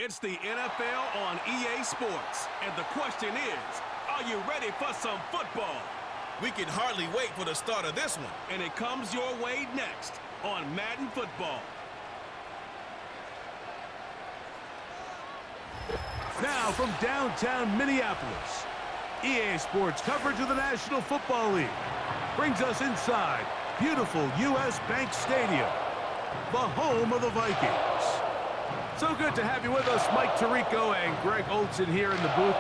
It's the NFL on EA Sports, and the question is, are you ready for some football? We can hardly wait for the start of this one. And it comes your way next on Madden Football. Now from downtown Minneapolis, EA Sports coverage of the National Football League brings us inside beautiful U.S. Bank Stadium, the home of the Vikings. So good to have you with us, Mike Tirico and Greg Olson here in the booth.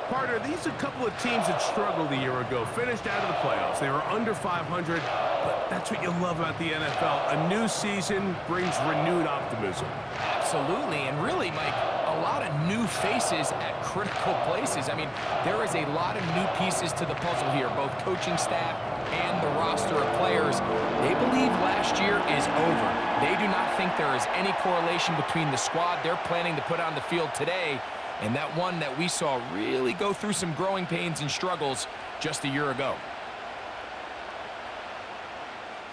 Partner, these are a couple of teams that struggled a year ago, finished out of the playoffs. They were under 500, but that's what you love about the NFL. A new season brings renewed optimism. Absolutely, and really, Mike, a lot of new faces at critical places. I mean, there is a lot of new pieces to the puzzle here, both coaching staff and the roster of players. They believe last year is over. They do not think there is any correlation between the squad they're planning to put on the field today and that one that we saw really go through some growing pains and struggles just a year ago.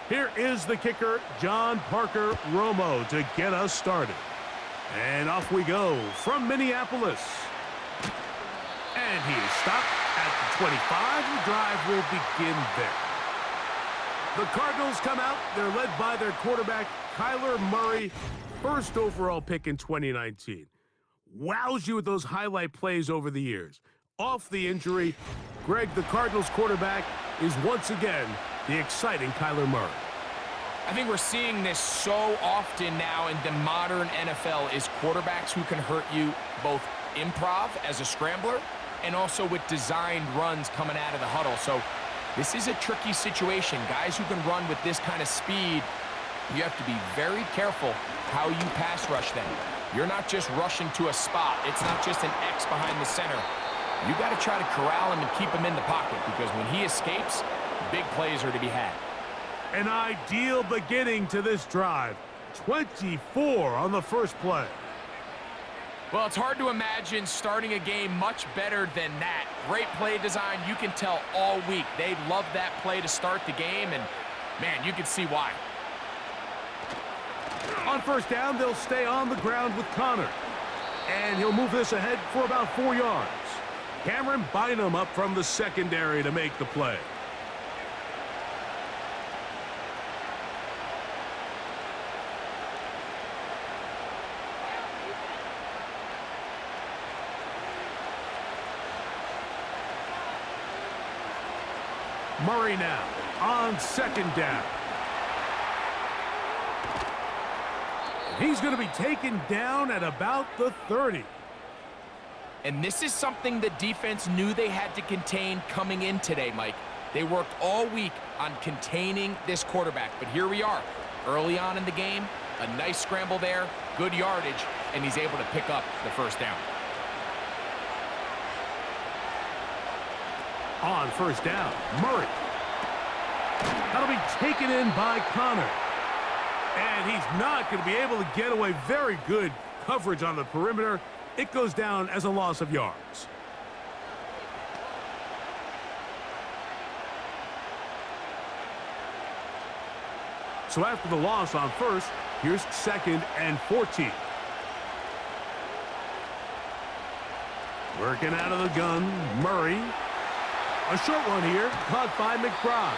Here is the kicker, John Parker Romo, to get us started. And off we go from Minneapolis. And he is stopped at the 25. The drive will begin there. The Cardinals come out. They're led by their quarterback, Kyler Murray, first overall pick in 2019. Wows you with those highlight plays over the years. Off the injury, Greg, the Cardinals quarterback, is once again the exciting Kyler Murray. I think we're seeing this so often now in the modern NFL is quarterbacks who can hurt you both improv as a scrambler and also with designed runs coming out of the huddle. So this is a tricky situation. Guys who can run with this kind of speed, you have to be very careful how you pass rush them. You're not just rushing to a spot. It's not just an X behind the center. You got to try to corral him and keep him in the pocket because when he escapes, big plays are to be had. An ideal beginning to this drive. 24 on the first play. Well, it's hard to imagine starting a game much better than that. Great play design. You can tell all week they love that play to start the game, and, man, you can see why. On first down, they'll stay on the ground with Connor. And he'll move this ahead for about 4 yards. Cameron Bynum up from the secondary to make the play. Murray now on second down. He's going to be taken down at about the 30. And this is something the defense knew they had to contain coming in today, Mike. They worked all week on containing this quarterback, but here we are. Early on in the game, a nice scramble there, good yardage, and he's able to pick up the first down. On first down, Murray. That'll be taken in by Connor. And he's not going to be able to get away. Very good coverage on the perimeter. It goes down as a loss of yards. So after the loss on first, here's 2nd and 14. Working out of the gun, Murray. A short one here, caught by McBride.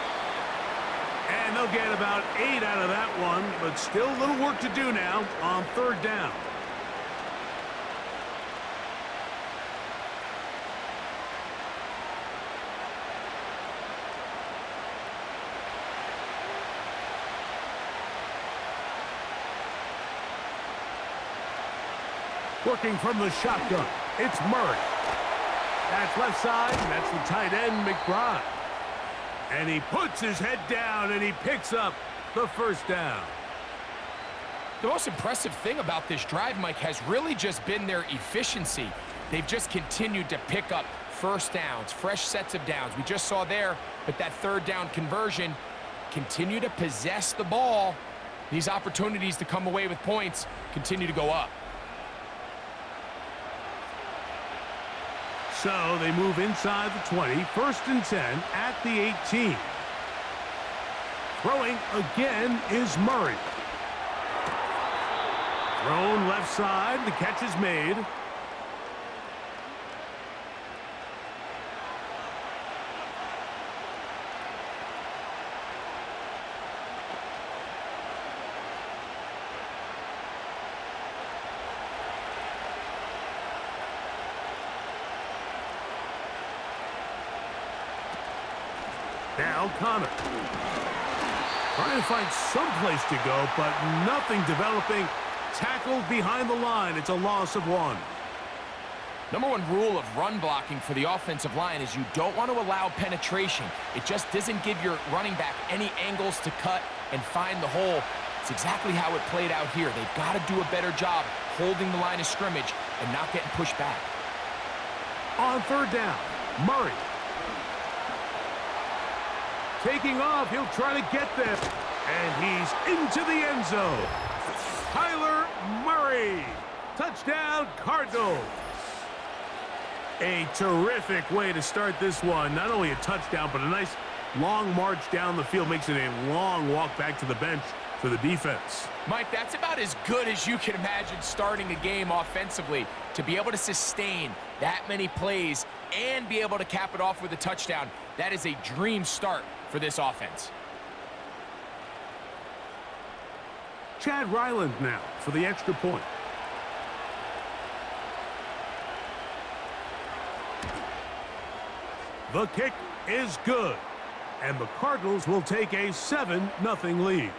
And they'll get about 8 out of that one, but still a little work to do now on third down. Working from the shotgun, it's Murray. That's left side, and that's the tight end, McBride. And he puts his head down, and he picks up the first down. The most impressive thing about this drive, Mike, has really just been their efficiency. They've just continued to pick up first downs, fresh sets of downs. We just saw there, but that third down conversion, continue to possess the ball. These opportunities to come away with points continue to go up. So they move inside the 20, 1st and 10 at the 18. Throwing again is Murray. Thrown left side. The catch is made. Now Connor. Trying to find some place to go, but nothing developing. Tackled behind the line. It's a loss of 1. Number one rule of run blocking for the offensive line is you don't want to allow penetration. It just doesn't give your running back any angles to cut and find the hole. It's exactly how it played out here. They've got to do a better job holding the line of scrimmage and not getting pushed back. On third down, Murray. Taking off, he'll try to get there. And he's into the end zone. Kyler Murray. Touchdown, Cardinals. A terrific way to start this one. Not only a touchdown, but a nice long march down the field. Makes it a long walk back to the bench for the defense. Mike, that's about as good as you can imagine starting a game offensively. To be able to sustain that many plays and be able to cap it off with a touchdown, that is a dream start for this offense. Chad Ryland now for the extra point. The kick is good, and the Cardinals will take a 7-0 lead.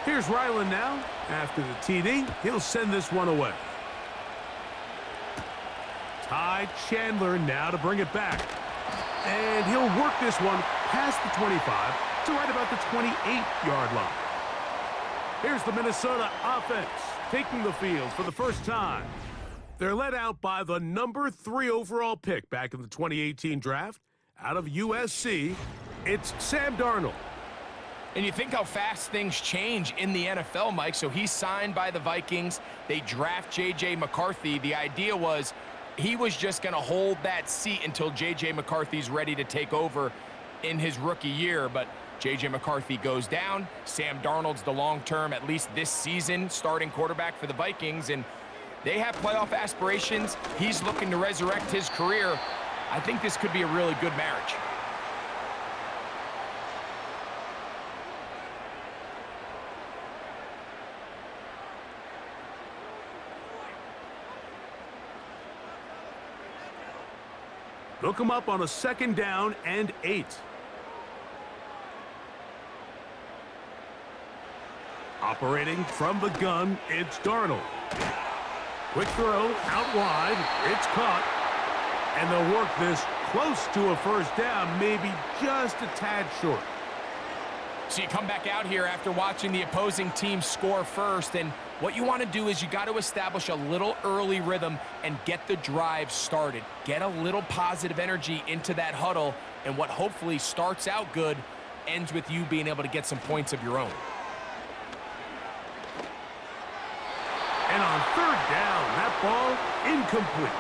Here's Ryland now. After the TD, he'll send this one away. Ty Chandler now to bring it back. And he'll work this one past the 25 to right about the 28-yard line. Here's the Minnesota offense taking the field for the first time. They're led out by the number 3 overall pick back in the 2018 draft out of USC. It's Sam Darnold. And you think how fast things change in the NFL, Mike. So he's signed by the Vikings. They draft J.J. McCarthy. The idea was he was just going to hold that seat until J.J. McCarthy's ready to take over in his rookie year. But J.J. McCarthy goes down. Sam Darnold's the long-term, at least this season, starting quarterback for the Vikings. And they have playoff aspirations. He's looking to resurrect his career. I think this could be a really good marriage. Look him up on a 2nd down and 8. Operating from the gun, it's Darnold. Quick throw out wide. It's caught. And they'll work this close to a first down, maybe just a tad short. So you come back out here after watching the opposing team score first, and what you want to do is you got to establish a little early rhythm and get the drive started. Get a little positive energy into that huddle, and what hopefully starts out good ends with you being able to get some points of your own. And on 3rd down, that ball incomplete.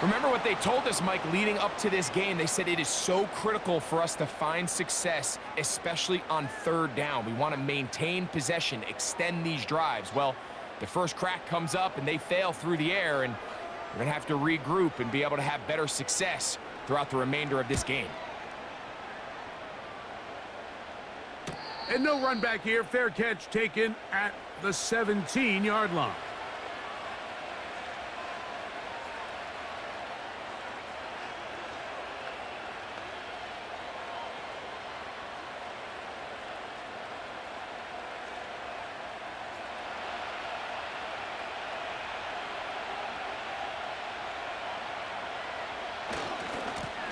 Remember what they told us, Mike, leading up to this game. They said it is so critical for us to find success, especially on 3rd down. We want to maintain possession, extend these drives. Well, the first crack comes up and they fail through the air, and we're going to have to regroup and be able to have better success throughout the remainder of this game. And no run back here. Fair catch taken at the 17-yard line.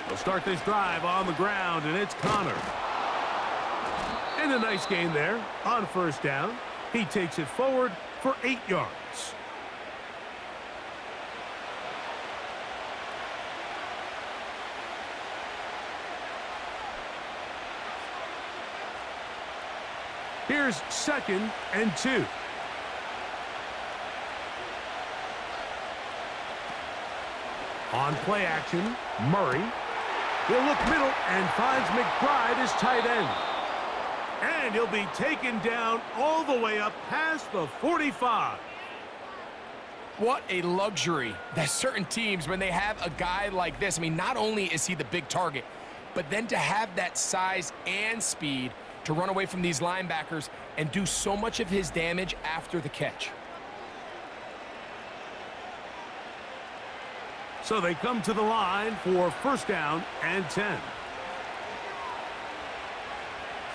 They'll start this drive on the ground, and it's Connor. And a nice gain there on 1st down. He takes it forward for 8 yards. Here's 2nd and 2. On play action, Murray. He'll look middle and finds McBride as tight end. And he'll be taken down all the way up past the 45. What a luxury that certain teams, when they have a guy like this, I mean, not only is he the big target, but then to have that size and speed to run away from these linebackers and do so much of his damage after the catch. So they come to the line for 1st down and 10.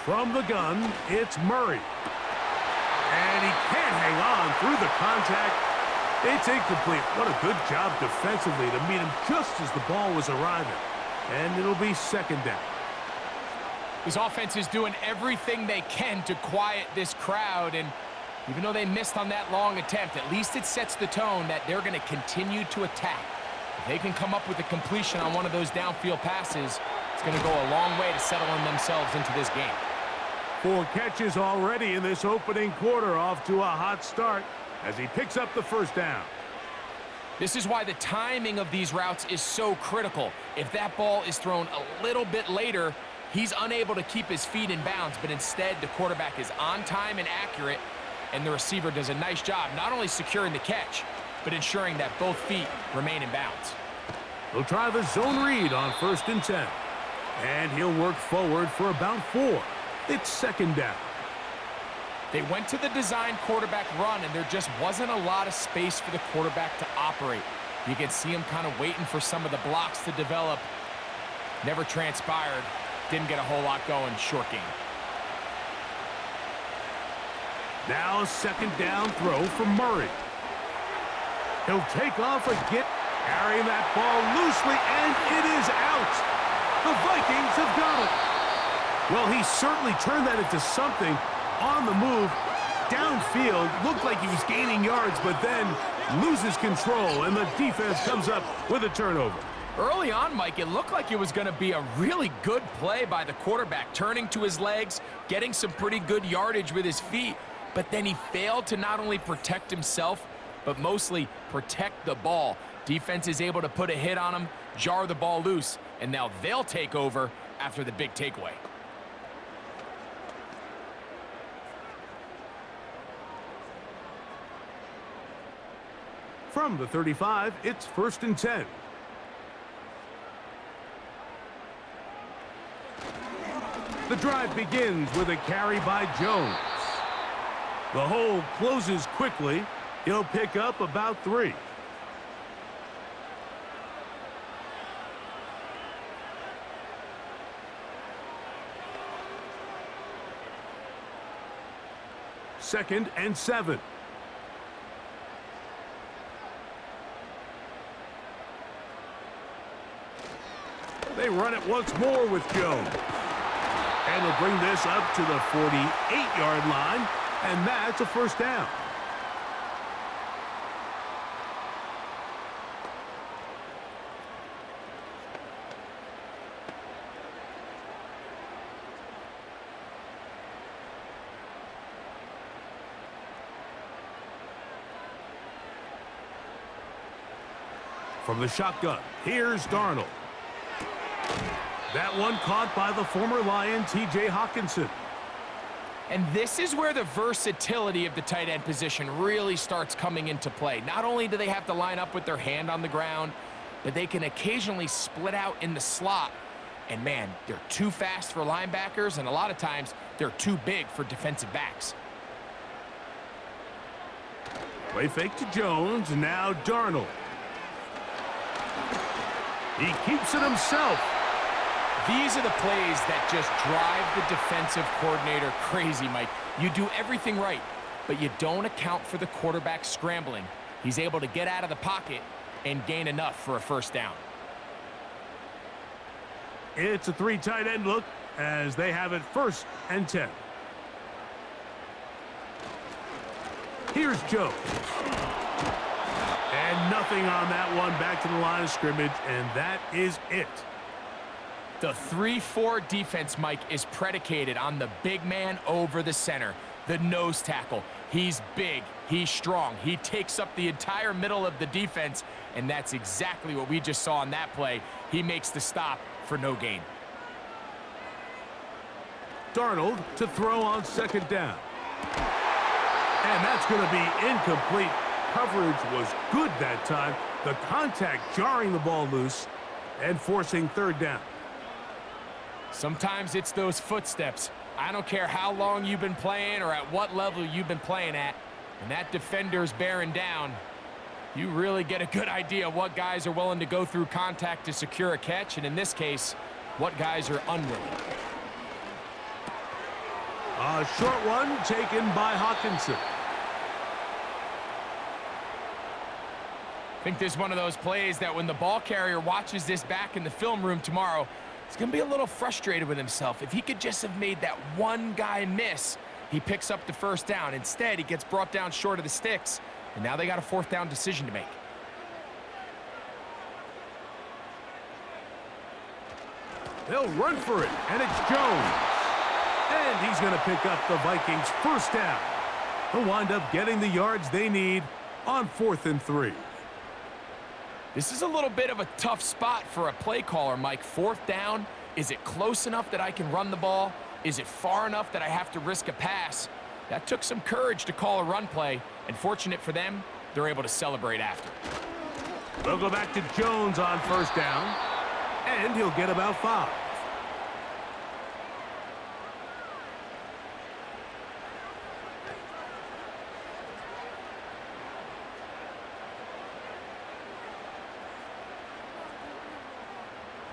From the gun, it's Murray. And he can't hang on through the contact. It's incomplete. What a good job defensively to meet him just as the ball was arriving. And it'll be 2nd down. This offense is doing everything they can to quiet this crowd, and even though they missed on that long attempt, at least it sets the tone that they're going to continue to attack. If they can come up with a completion on one of those downfield passes, it's going to go a long way to settling themselves into this game. 4 catches already in this opening quarter, off to a hot start as he picks up the 1st down. This is why the timing of these routes is so critical. If that ball is thrown a little bit later, he's unable to keep his feet in bounds, but instead the quarterback is on time and accurate, and the receiver does a nice job not only securing the catch, but ensuring that both feet remain in bounds. He'll try the zone read on 1st and 10. And he'll work forward for about 4. It's 2nd down. They went to the design quarterback run, and there just wasn't a lot of space for the quarterback to operate. You can see him kind of waiting for some of the blocks to develop. Never transpired. Didn't get a whole lot going. Short game. Now a 2nd down throw from Murray. He'll take off again, carrying that ball loosely, and it is out. The Vikings have got it. Well, he certainly turned that into something on the move. Downfield, looked like he was gaining yards, but then loses control, and the defense comes up with a turnover. Early on, Mike, it looked like it was going to be a really good play by the quarterback, turning to his legs, getting some pretty good yardage with his feet, but then he failed to not only protect himself, but mostly protect the ball. Defense is able to put a hit on him, jar the ball loose, and now they'll take over after the big takeaway. From the 35, it's 1st and 10. The drive begins with a carry by Jones. The hole closes quickly. He'll pick up about 3. Second and 7. They run it once more with Jones. And they'll bring this up to the 48-yard line, and that's a 1st down. From the shotgun, here's Darnold. That one caught by the former Lion, T.J. Hawkinson. And this is where the versatility of the tight end position really starts coming into play. Not only do they have to line up with their hand on the ground, but they can occasionally split out in the slot. And man, they're too fast for linebackers, and a lot of times they're too big for defensive backs. Play fake to Jones, and now Darnold. He keeps it himself. These are the plays that just drive the defensive coordinator crazy, Mike. You do everything right, but you don't account for the quarterback scrambling. He's able to get out of the pocket and gain enough for a 1st down. It's a 3 tight end look as they have it 1st and 10. Here's Joe. And nothing on that one, back to the line of scrimmage, and that is it. The 3-4 defense, Mike, is predicated on the big man over the center. the nose tackle. He's big, he's strong, he takes up the entire middle of the defense, and that's exactly what we just saw on that play. He makes the stop for no gain. Darnold to throw on second down. And that's going to be incomplete. Coverage was good that time. The contact jarring the ball loose and forcing third down. Sometimes it's those footsteps. I don't care how long you've been playing or at what level you've been playing at. When that defender's bearing down, you really get a good idea of what guys are willing to go through contact to secure a catch, and in this case, what guys are unwilling. A short one taken by Hawkinson. I think this is one of those plays that when the ball carrier watches this back in the film room tomorrow, he's going to be a little frustrated with himself. If he could just have made that one guy miss, he picks up the first down. Instead, he gets brought down short of the sticks, and now they got a fourth down decision to make. They'll run for it, and it's Jones. And he's going to pick up the Vikings' first down. They'll wind up getting the yards they need on 4th and 3. This is a little bit of a tough spot for a play caller, Mike. 4th down, is it close enough that I can run the ball? Is it far enough that I have to risk a pass? That took some courage to call a run play, and fortunate for them, they're able to celebrate after. They'll go back to Jones on first down, and he'll get about 5.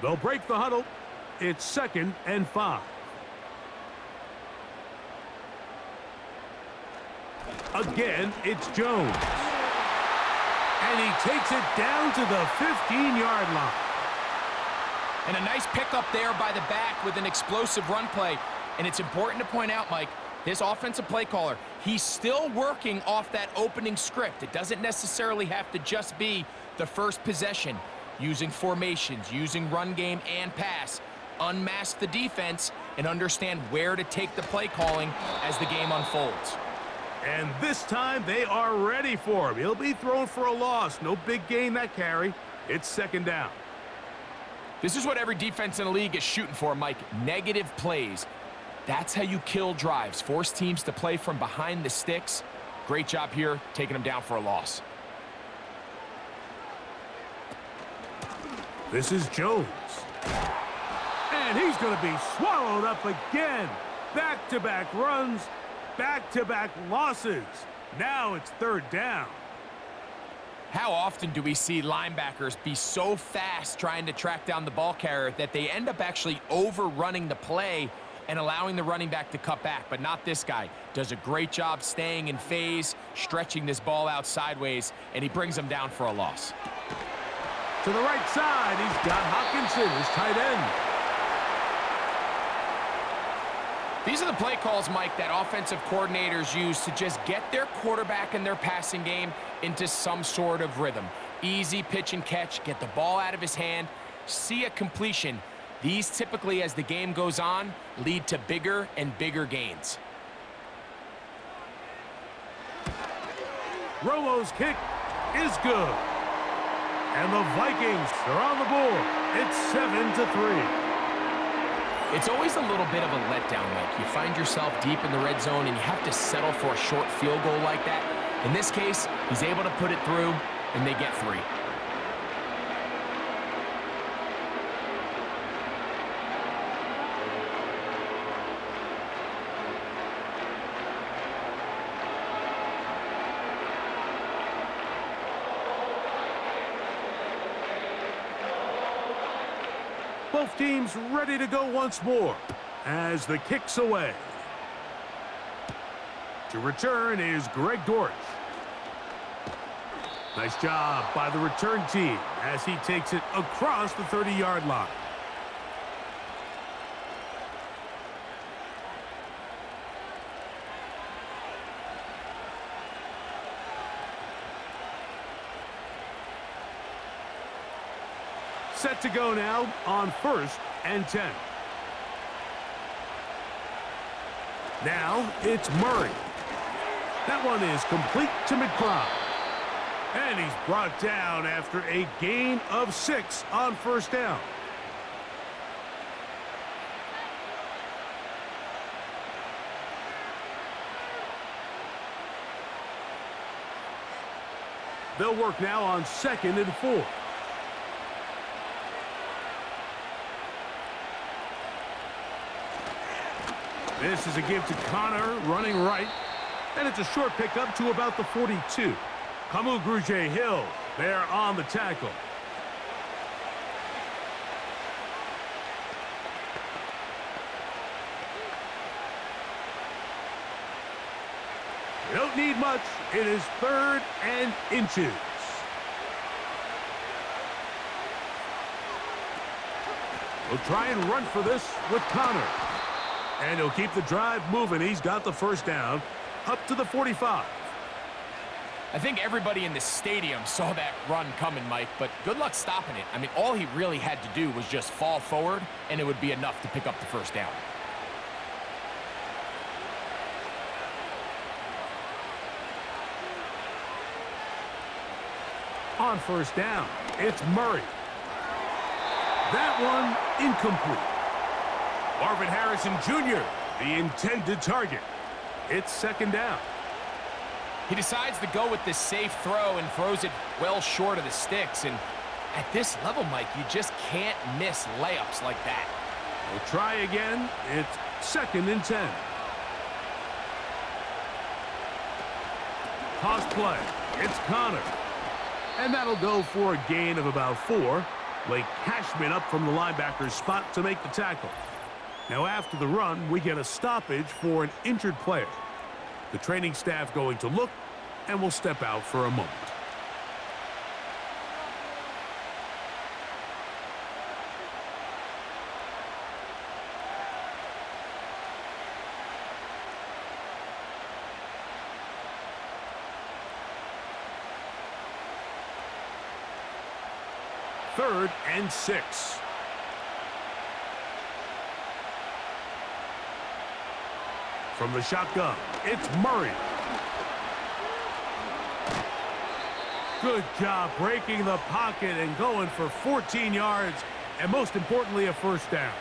They'll break the huddle. It's 2nd and 5. Again, it's Jones. And he takes it down to the 15-yard line. And a nice pickup there by the back with an explosive run play. And it's important to point out, Mike, this offensive play caller, he's still working off that opening script. It doesn't necessarily have to just be the first possession. Using formations, using run game and pass. Unmask the defense and understand where to take the play calling as the game unfolds. And this time they are ready for him. He'll be thrown for a loss. No big gain that carry. It's 2nd down. This is what every defense in the league is shooting for, Mike. Negative plays. That's how you kill drives. Force teams to play from behind the sticks. Great job here, taking them down for a loss. This is Jones. And he's going to be swallowed up again. Back-to-back runs, back-to-back losses. Now it's 3rd down. How often do we see linebackers be so fast trying to track down the ball carrier that they end up actually overrunning the play and allowing the running back to cut back? But not this guy. Does a great job staying in phase, stretching this ball out sideways, and he brings them down for a loss. To the right side, he's got Hawkinson, his tight end. These are the play calls, Mike, that offensive coordinators use to just get their quarterback and their passing game into some sort of rhythm. Easy pitch and catch, get the ball out of his hand, see a completion. These typically, as the game goes on, lead to bigger and bigger gains. Romo's kick is good. And the Vikings are on the board. It's 7-3. It's always a little bit of a letdown, Mike. You find yourself deep in the red zone and you have to settle for a short field goal like that. In this case, he's able to put it through, and they get 3. Both teams ready to go once more as the kick's away. To return is Greg Dortch. Nice job by the return team as he takes it across the 30-yard line. Set to go now on 1st and 10. Now it's Murray. That one is complete to McBride. And he's brought down after a gain of 6 on first down. They'll work now on 2nd and 4. This is a give to Connor, running right. And it's a short pickup to about the 42. Kamu Grugier-Hill there on the tackle. They don't need much. It is 3rd and inches. We'll try and run for this with Connor. And he'll keep the drive moving. He's got the first down up to the 45. I think everybody in the stadium saw that run coming, Mike, but good luck stopping it. I mean, all he really had to do was just fall forward, and it would be enough to pick up the first down. On first down, it's Murray. That one incomplete. Marvin Harrison Jr., the intended target. It's 2nd down. He decides to go with this safe throw and throws it well short of the sticks. And at this level, Mike, you just can't miss layups like that. We'll try again. It's 2nd and 10. Toss play. It's Connor. And that'll go for a gain of about 4. Blake Cashman up from the linebacker's spot to make the tackle. Now after the run, we get a stoppage for an injured player. The training staff going to look, and will step out for a moment. Third and 6. From the shotgun, it's Murray. Good job breaking the pocket and going for 14 yards, and most importantly, a first down.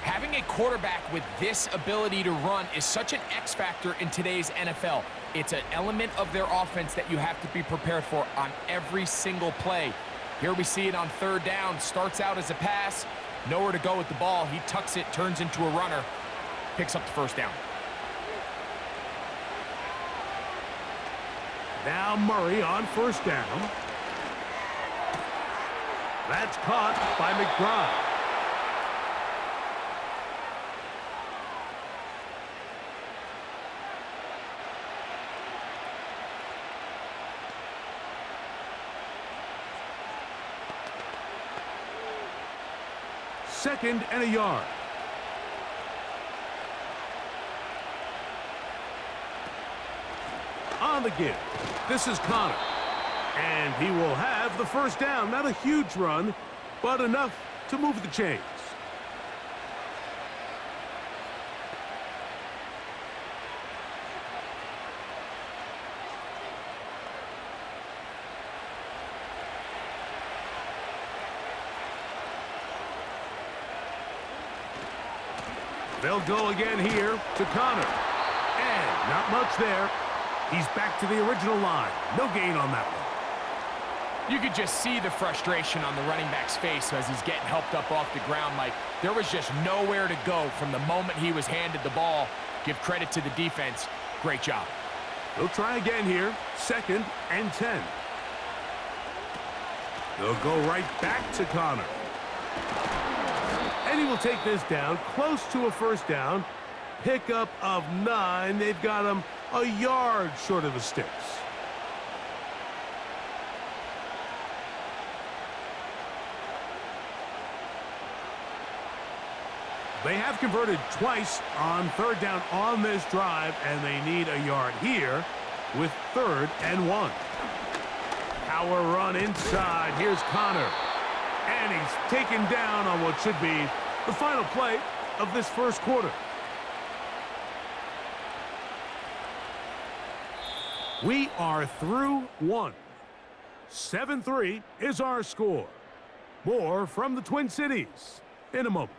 Having a quarterback with this ability to run is such an X factor in today's NFL. It's an element of their offense that you have to be prepared for on every single play. Here we see it on 3rd down. Starts out as a pass. Nowhere to go with the ball. He tucks it, turns into a runner. Picks up the first down. Now Murray on first down. That's caught by McBride. Second and a yard. On the give, this is Connor. And he will have the first down. Not a huge run, but enough to move the chains. They'll go again here to Connor. And not much there. He's back to the original line. No gain on that one. You could just see the frustration on the running back's face as he's getting helped up off the ground, Mike. There was just nowhere to go from the moment he was handed the ball. Give credit to the defense. Great job. They'll try again here. 2nd and 10. They'll go right back to Connor. And he will take this down close to a first down. Pickup of 9. They've got him a yard short of the sticks. They have converted twice on 3rd down on this drive, and they need a yard here with 3rd and 1. Power run inside. Here's Connor. And he's taken down on what should be the final play of this first quarter. We are through one. 7-3 is our score. More from the Twin Cities in a moment.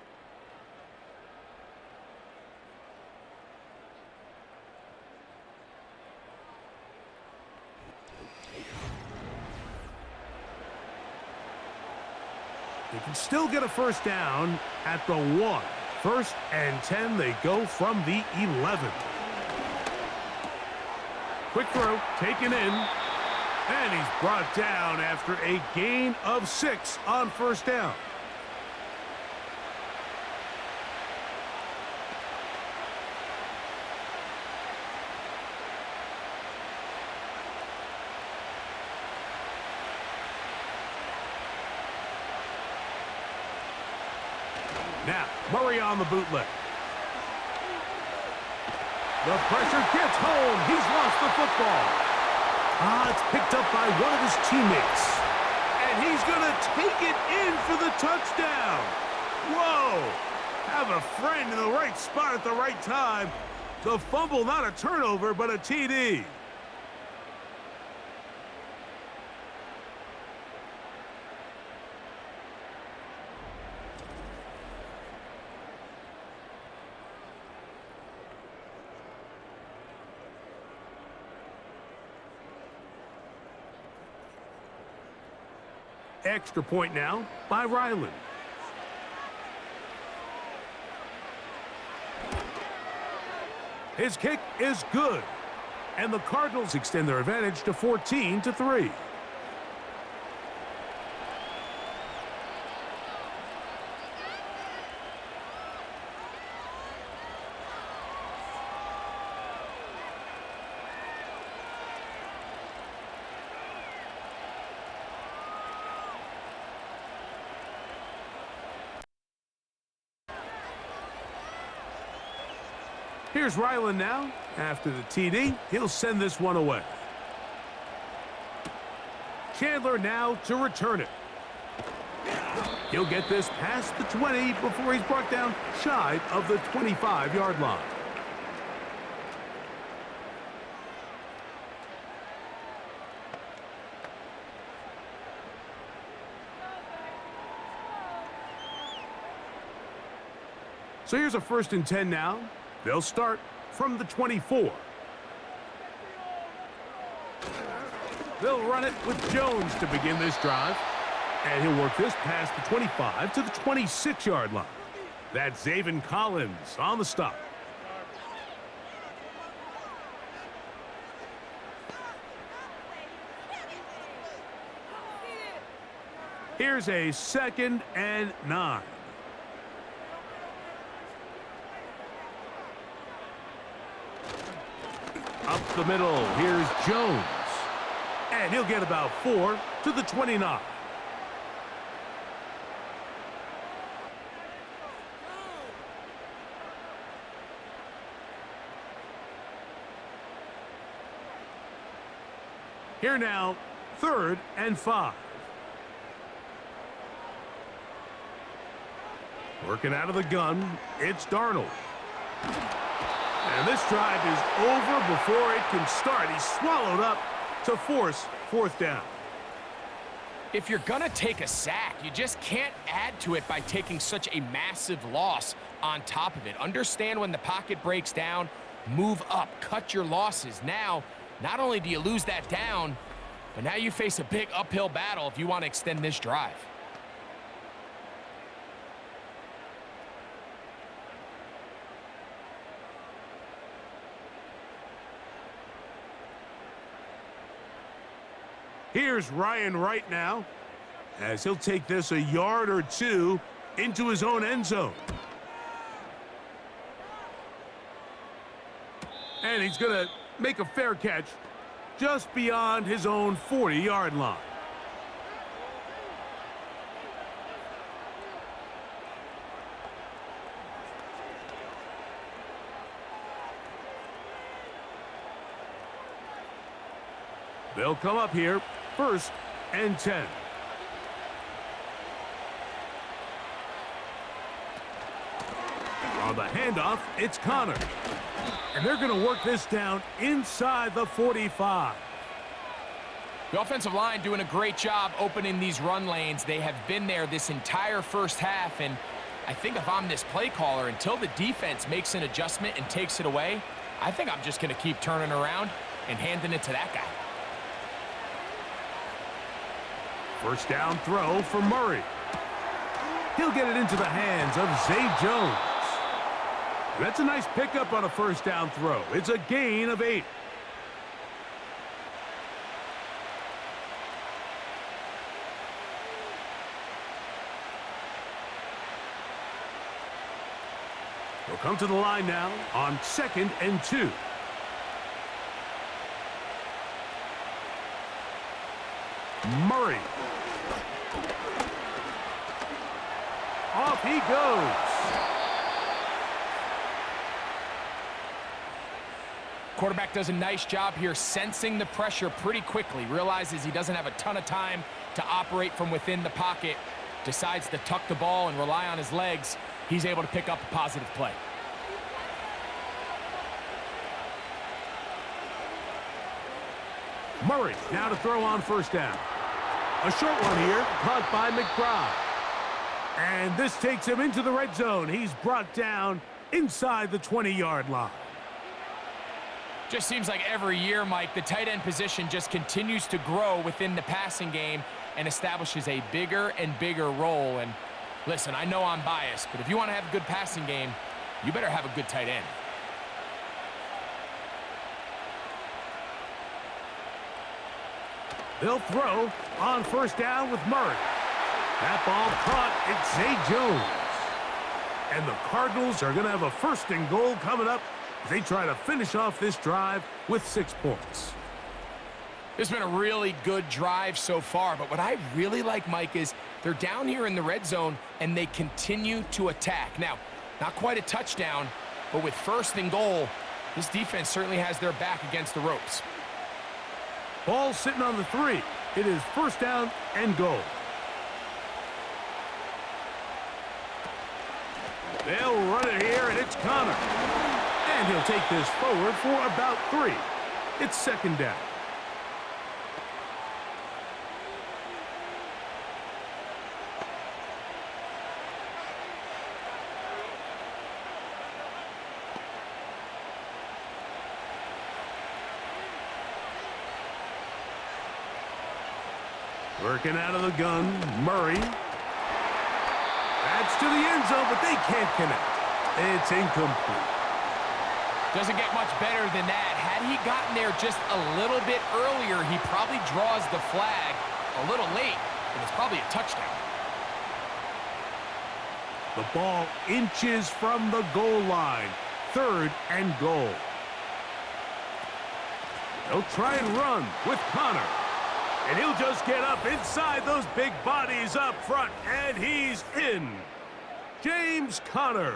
They can still get a first down at the 1. 1st and 10, they go from the 11. Quick throw, taken in, and he's brought down after a gain of 6 on first down. Now, Murray on the bootleg. The pressure gets home. He's lost the football. It's picked up by one of his teammates. And he's going to take it in for the touchdown. Whoa! Have a friend in the right spot at the right time. The fumble, not a turnover, but a TD. Extra point now by Ryland. His kick is good. And the Cardinals extend their advantage to 14-3. Here's Ryland now. After the TD, he'll send this one away. Chandler now to return it. He'll get this past the 20 before he's brought down shy of the 25-yard line. So here's a 1st and 10 now. They'll start from the 24. They'll run it with Jones to begin this drive. And he'll work this past the 25 to the 26-yard line. That's Zaven Collins on the stop. Here's a 2nd and 9. Up the middle, here's Jones. And he'll get about 4 to the 29. Here now, 3rd and 5. Working out of the gun, it's Darnold. And this drive is over before it can start. He's swallowed up to force 4th down. If you're going to take a sack, you just can't add to it by taking such a massive loss on top of it. Understand when the pocket breaks down, move up, cut your losses. Now, not only do you lose that down, but now you face a big uphill battle if you want to extend this drive. Here's Ryan Wright now, as he'll take this a yard or 2 into his own end zone. And he's going to make a fair catch just beyond his own 40-yard line. They'll come up here, 1st and 10. On the handoff, it's Connor. And they're going to work this down inside the 45. The offensive line doing a great job opening these run lanes. They have been there this entire first half, and I think if I'm this play caller, until the defense makes an adjustment and takes it away, I think I'm just going to keep turning around and handing it to that guy. First down throw for Murray. He'll get it into the hands of Zay Jones. That's a nice pickup on a first down throw. It's a gain of 8. They'll come to the line now on 2nd and 2. Murray. Off he goes. Quarterback does a nice job here sensing the pressure pretty quickly. Realizes he doesn't have a ton of time to operate from within the pocket. Decides to tuck the ball and rely on his legs. He's able to pick up a positive play. Murray now to throw on first down. A short one here, caught by McBride. And this takes him into the red zone. He's brought down inside the 20-yard line. Just seems like every year, Mike, the tight end position just continues to grow within the passing game and establishes a bigger and bigger role. And listen, I know I'm biased, but if you want to have a good passing game, you better have a good tight end. They'll throw on first down with Murray. That ball caught. It's Zay Jones. And the Cardinals are going to have a 1st and goal coming up as they try to finish off this drive with 6 points. It's been a really good drive so far, but what I really like, Mike, is they're down here in the red zone and they continue to attack. Now, not quite a touchdown, but with 1st and goal, this defense certainly has their back against the ropes. Ball sitting on the 3. It is 1st down and goal. They'll run it here, and it's Connor. And he'll take this forward for about 3. It's 2nd down. Working out of the gun, Murray. That's to the end zone, but they can't connect. It's incomplete. Doesn't get much better than that. Had he gotten there just a little bit earlier, he probably draws the flag a little late, and it's probably a touchdown. The ball inches from the goal line. 3rd and goal. They'll try and run with Connor. And he'll just get up inside those big bodies up front, and he's in. James Conner.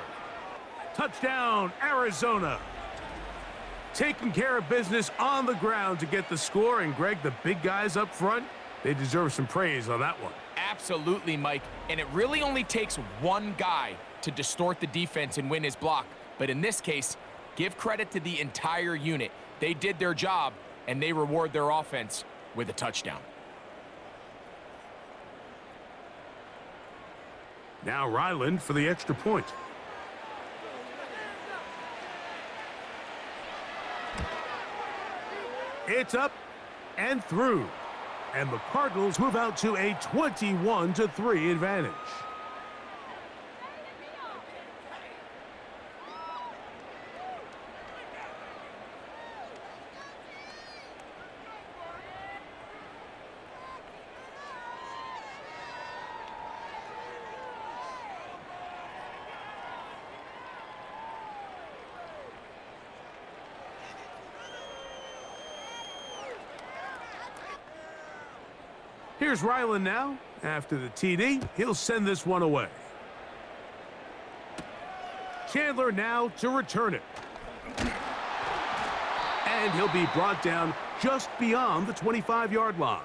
Touchdown, Arizona. Taking care of business on the ground to get the score. And, Greg, the big guys up front, they deserve some praise on that one. Absolutely, Mike. And it really only takes one guy to distort the defense and win his block. But in this case, give credit to the entire unit. They did their job, and they reward their offense with a touchdown. Now Ryland for the extra point. It's up and through. And the Cardinals move out to a 21-3 advantage. Here's Ryland now. After the TD, he'll send this one away. Chandler now to return it. And he'll be brought down just beyond the 25-yard line.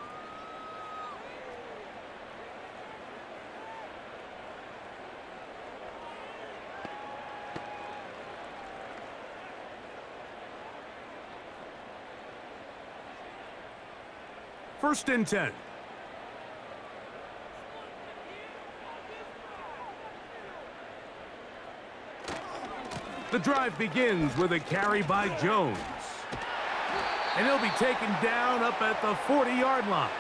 First and 10. The drive begins with a carry by Jones. And he'll be taken down up at the 40-yard line.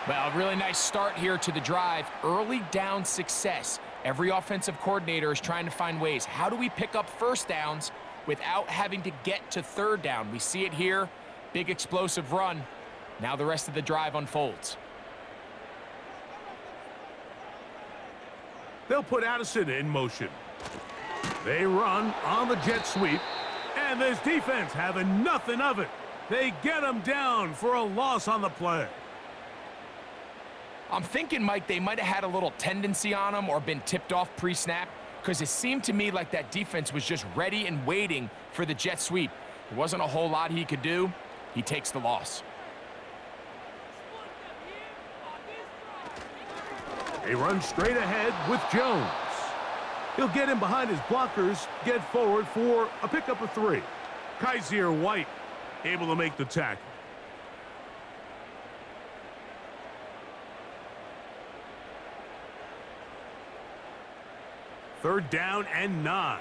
Well, really nice start here to the drive. Early down success. Every offensive coordinator is trying to find ways. How do we pick up first downs without having to get to third down? We see it here. Big explosive run. Now the rest of the drive unfolds. They'll put Addison in motion. They run on the jet sweep. And this defense having nothing of it. They get him down for a loss on the play. I'm thinking, Mike, they might have had a little tendency on him or been tipped off pre-snap, because it seemed to me like that defense was just ready and waiting for the jet sweep. There wasn't a whole lot he could do. He takes the loss. They run straight ahead with Jones. He'll get in behind his blockers, get forward for a pickup of 3. Kaiser White able to make the tackle. Third down and 9.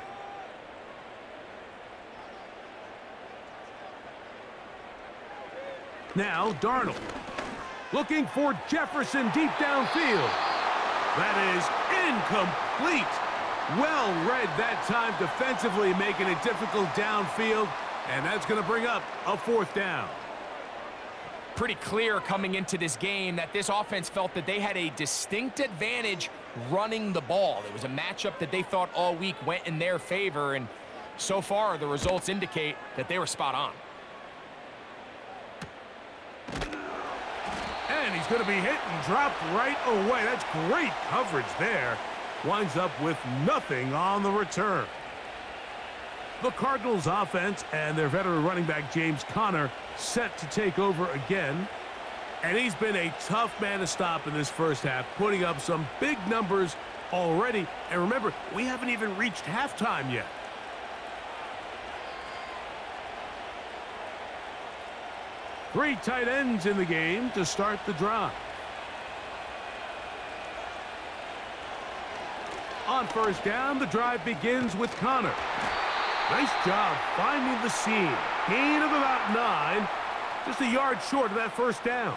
Now Darnold looking for Jefferson deep downfield. That is incomplete. Well read that time defensively, making it difficult downfield, and that's going to bring up a 4th down. Pretty clear coming into this game that this offense felt that they had a distinct advantage running the ball. It was a matchup that they thought all week went in their favor, and so far the results indicate that they were spot on. And he's going to be hit and dropped right away. That's great coverage there. Winds up with nothing on the return. The Cardinals offense and their veteran running back James Conner set to take over again. And he's been a tough man to stop in this first half, putting up some big numbers already. And remember, we haven't even reached halftime yet. Three tight ends in the game to start the drive. On first down, the drive begins with Conner. Nice job finding the seam. Gain of about 9. Just a yard short of that first down.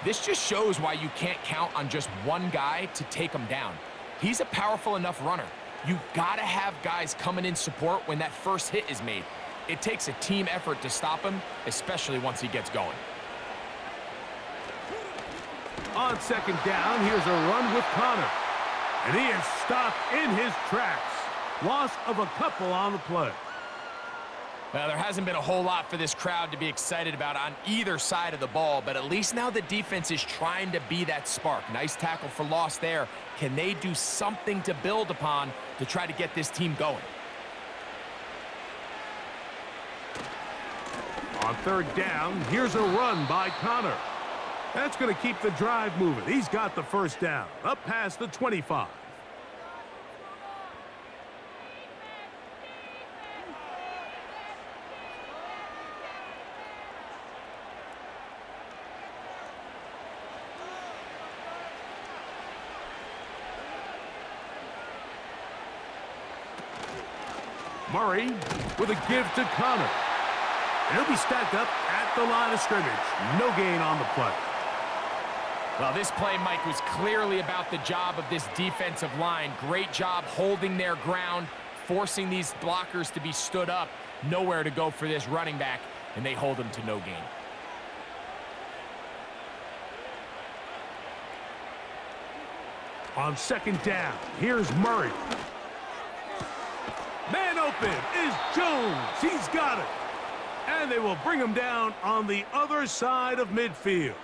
This just shows why you can't count on just one guy to take him down. He's a powerful enough runner. You gotta have guys coming in support when that first hit is made. It takes a team effort to stop him, especially once he gets going. On second down, here's a run with Conner. And he is stopped in his tracks. Loss of a couple on the play. Well, there hasn't been a whole lot for this crowd to be excited about on either side of the ball, but at least now the defense is trying to be that spark. Nice tackle for loss there. Can they do something to build upon to try to get this team going? On third down, here's a run by Conner. That's going to keep the drive moving. He's got the first down, up past the 25. Murray with a give to Conner. And he'll be stacked up at the line of scrimmage. No gain on the play. Well, this play, Mike, was clearly about the job of this defensive line. Great job holding their ground, forcing these blockers to be stood up. Nowhere to go for this running back, and they hold him to no gain. On second down, here's Murray. Man open is Jones. He's got it. And they will bring him down on the other side of midfield.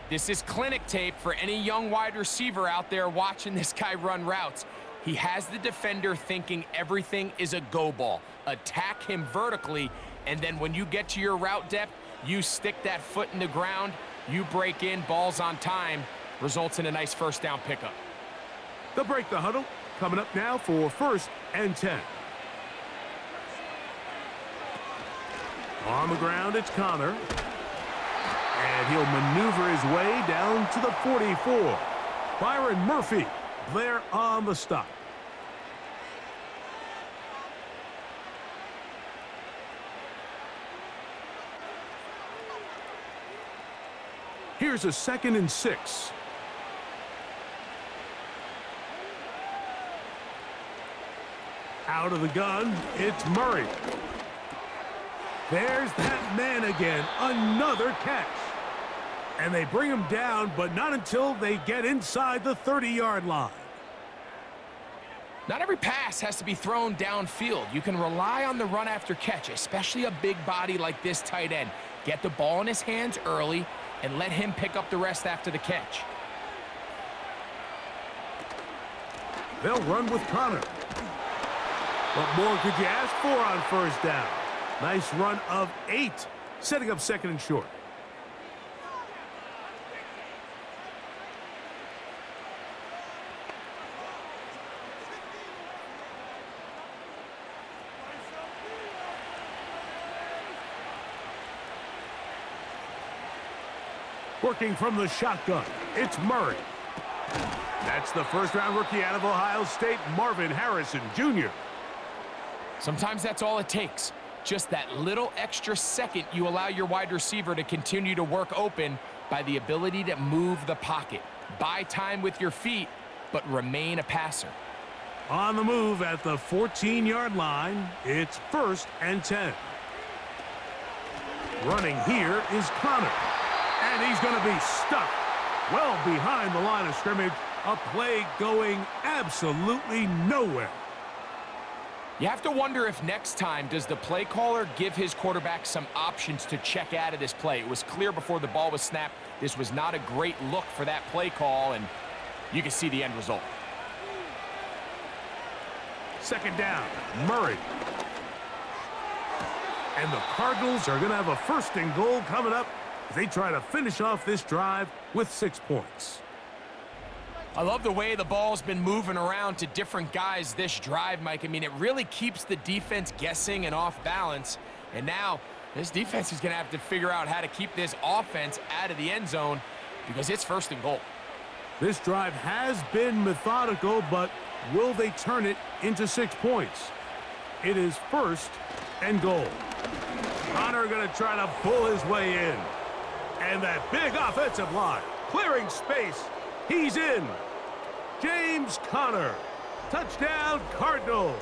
This is clinic tape for any young wide receiver out there watching this guy run routes. He has the defender thinking everything is a go ball. Attack him vertically, and then when you get to your route depth, you stick that foot in the ground, you break in, balls on time, results in a nice first down pickup. They'll break the huddle. Coming up now for first and 10. On the ground, it's Conner. and he'll maneuver his way down to the 44. Byron Murphy there on the stop. Here's a 2nd and 6. Out of the gun, it's Murray. There's that man again, another catch. And they bring him down, but not until they get inside the 30-yard line. Not every pass has to be thrown downfield. You can rely on the run after catch, especially a big body like this tight end. Get the ball in his hands early and let him pick up the rest after the catch. They'll run with Connor. What more could you ask for on first down? Nice run of 8, setting up 2nd and short. Working from the shotgun, it's Murray. That's the first-round rookie out of Ohio State, Marvin Harrison Jr. Sometimes that's all it takes. Just that little extra second you allow your wide receiver to continue to work open by the ability to move the pocket. Buy time with your feet, but remain a passer. On the move at the 14-yard line, it's 1st and 10. Running here is Connor. And he's going to be stuck well behind the line of scrimmage. A play going absolutely nowhere. You have to wonder if next time does the play caller give his quarterback some options to check out of this play. It was clear before the ball was snapped this was not a great look for that play call, and you can see the end result. 2nd down, Murray. And the Cardinals are going to have a 1st and goal coming up as they try to finish off this drive with 6 points. I love the way the ball's been moving around to different guys this drive, Mike. I mean, it really keeps the defense guessing and off balance. And now this defense is going to have to figure out how to keep this offense out of the end zone because it's 1st and goal. This drive has been methodical, but will they turn it into 6 points? It is 1st and goal. Connor going to try to pull his way in. And that big offensive line clearing space. He's in. James Conner. Touchdown, Cardinals.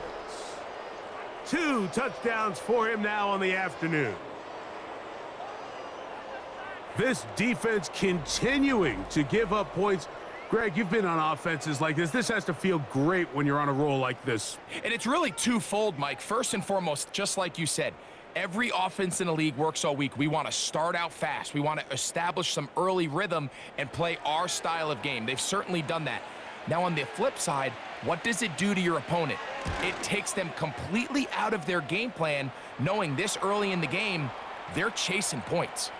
2 touchdowns for him now on the afternoon. This defense continuing to give up points. Greg, you've been on offenses like this. This has to feel great when you're on a roll like this. And it's really twofold, Mike. First and foremost, just like you said, every offense in the league works all week. We want to start out fast. We want to establish some early rhythm and play our style of game. They've certainly done that. Now, on the flip side, what does it do to your opponent? It takes them completely out of their game plan, knowing this early in the game, they're chasing points.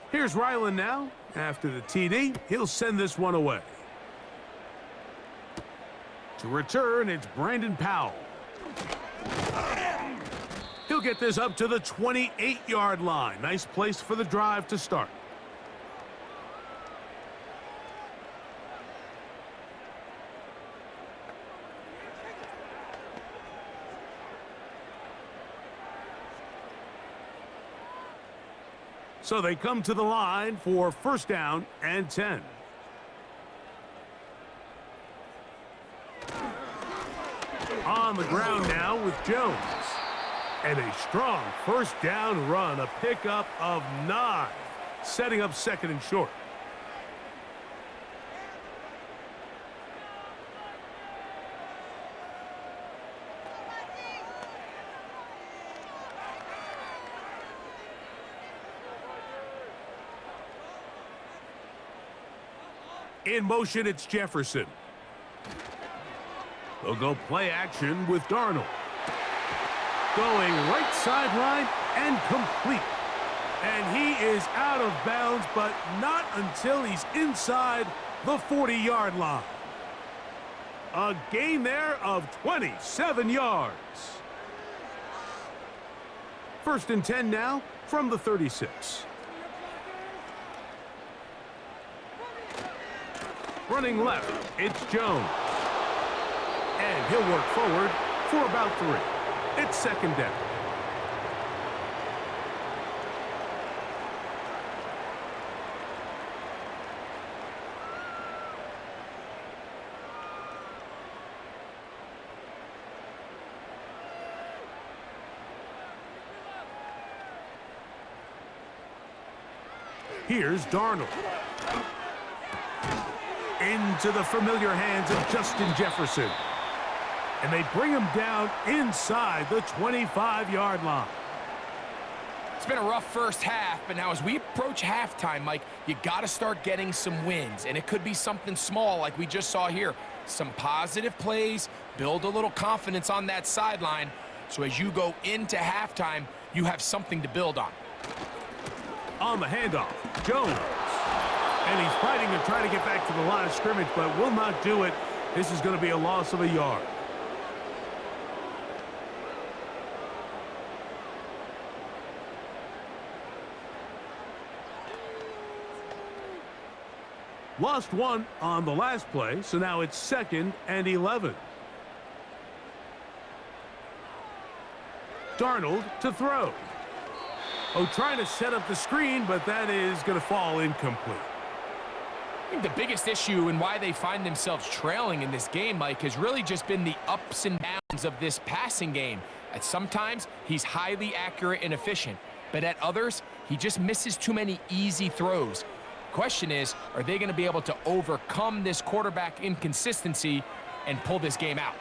Here's Ryland now. After the TD, he'll send this one away. To return, it's Brandon Powell. He'll get this up to the 28-yard line. Nice place for the drive to start. So they come to the line for 1st down and 10. On the ground now with Jones. And a strong 1st down run, a pickup of 9, setting up 2nd and short. In motion, it's Jefferson. They'll go play action with Darnold. Going right sideline and complete. And he is out of bounds, but not until he's inside the 40-yard line. A gain there of 27 yards. 1st and 10 now from the 36. Running left, it's Jones. And he'll work forward for about 3. It's 2nd down. Here's Darnold. Into the familiar hands of Justin Jefferson. And they bring him down inside the 25-yard line. It's been a rough first half, but now as we approach halftime, Mike, you got to start getting some wins. And it could be something small like we just saw here. Some positive plays, build a little confidence on that sideline. So as you go into halftime, you have something to build on. On the handoff, Jones. And he's fighting and trying to get back to the line of scrimmage, but will not do it. This is going to be a loss of a yard. Lost 1 on the last play, so now it's 2nd and 11. Darnold to throw. Oh, trying to set up the screen, but that is going to fall incomplete. I think the biggest issue and why they find themselves trailing in this game, Mike, has really just been the ups and downs of this passing game. At sometimes, he's highly accurate and efficient, but at others, he just misses too many easy throws. Question is, are they going to be able to overcome this quarterback inconsistency and pull this game out?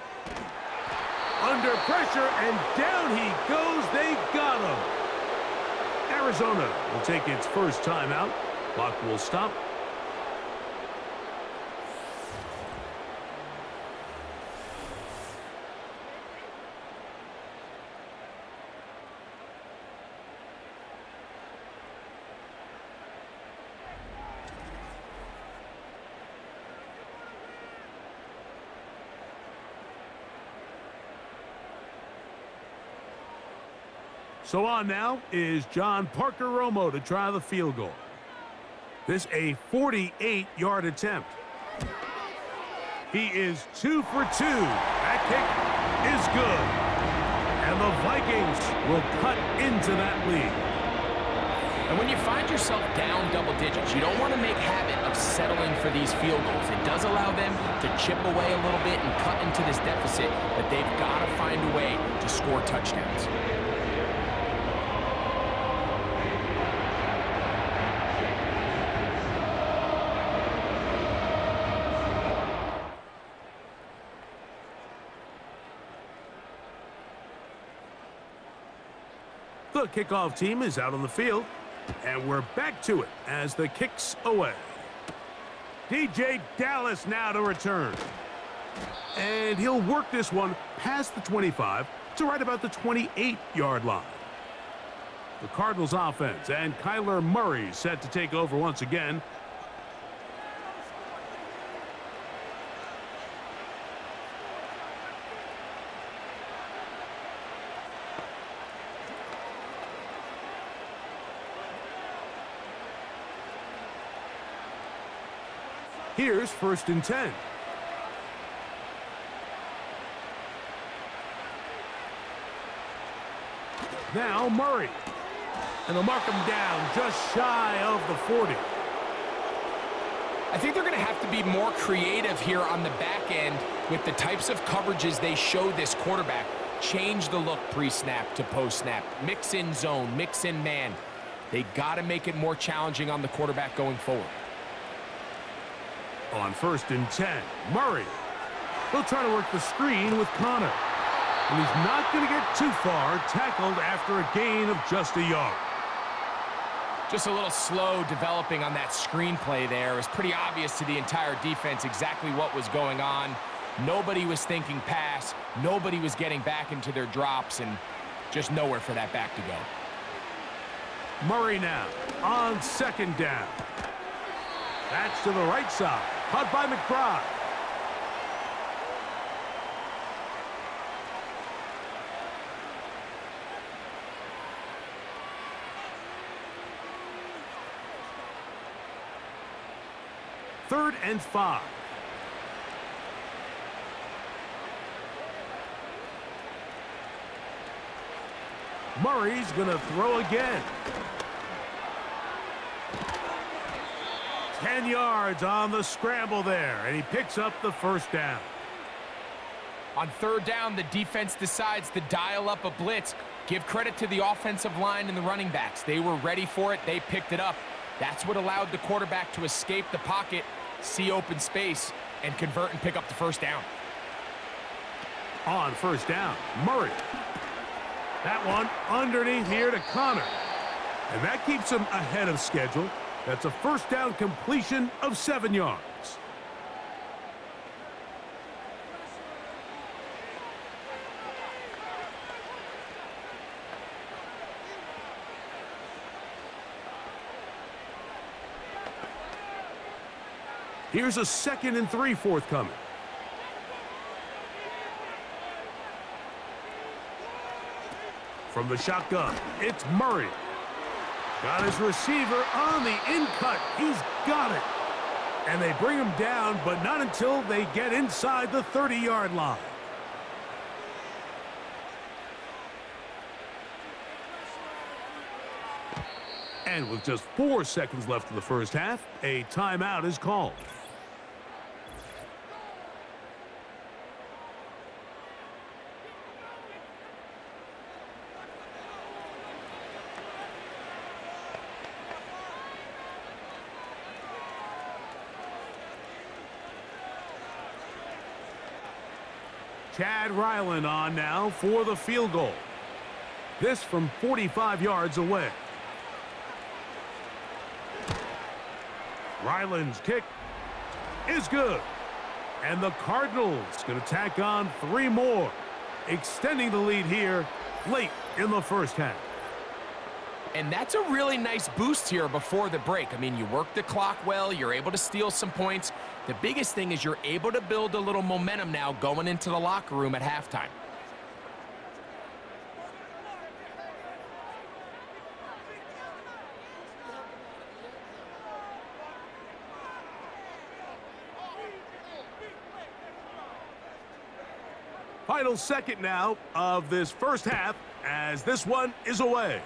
Under pressure, and down he goes. They got him. Arizona will take its first timeout. Clock will stop. So on now is John Parker Romo to try the field goal. This a 48-yard attempt. He is 2 for 2. That kick is good. And the Vikings will cut into that lead. And when you find yourself down double digits, you don't want to make habit of settling for these field goals. It does allow them to chip away a little bit and cut into this deficit, but they've got to find a way to score touchdowns. The kickoff team is out on the field, and we're back to it as the kick's away. DJ Dallas now to return. And he'll work this one past the 25 to right about the 28-yard line. The Cardinals offense and Kyler Murray set to take over once again. Here's 1st and 10. Now Murray. And they'll mark him down just shy of the 40. I think they're going to have to be more creative here on the back end with the types of coverages they show this quarterback. Change the look pre-snap to post-snap. Mix in zone, mix in man. They got to make it more challenging on the quarterback going forward. On 1st and 10, Murray. He'll try to work the screen with Connor. And he's not going to get too far, tackled after a gain of just a yard. Just a little slow developing on that screenplay there. It was pretty obvious to the entire defense exactly what was going on. Nobody was thinking pass. Nobody was getting back into their drops, and just nowhere for that back to go. Murray now on second down. That's to the right side. Caught by McBride. Third and 5. Murray's going to throw again. 10 yards on the scramble there, and he picks up the first down. On third down, the defense decides to dial up a blitz. Give credit to the offensive line and the running backs. They were ready for it. They picked it up. That's what allowed the quarterback to escape the pocket, see open space, and convert and pick up the first down. On first down, Murray. That one underneath here to Connor. And that keeps him ahead of schedule. That's a first down completion of 7 yards. Here's a 2nd and 3 forthcoming. From the shotgun, it's Murray. Got his receiver on the in-cut. He's got it. And they bring him down, but not until they get inside the 30-yard line. And with just 4 seconds left in the first half, a timeout is called. Chad Ryland on now for the field goal. This from 45 yards away. Ryland's kick is good. And the Cardinals going to tack on 3 more, extending the lead here late in the first half. And that's a really nice boost here before the break. I mean, you work the clock well. You're able to steal some points. The biggest thing is you're able to build a little momentum now going into the locker room at halftime. Final second now of this first half as this one is away.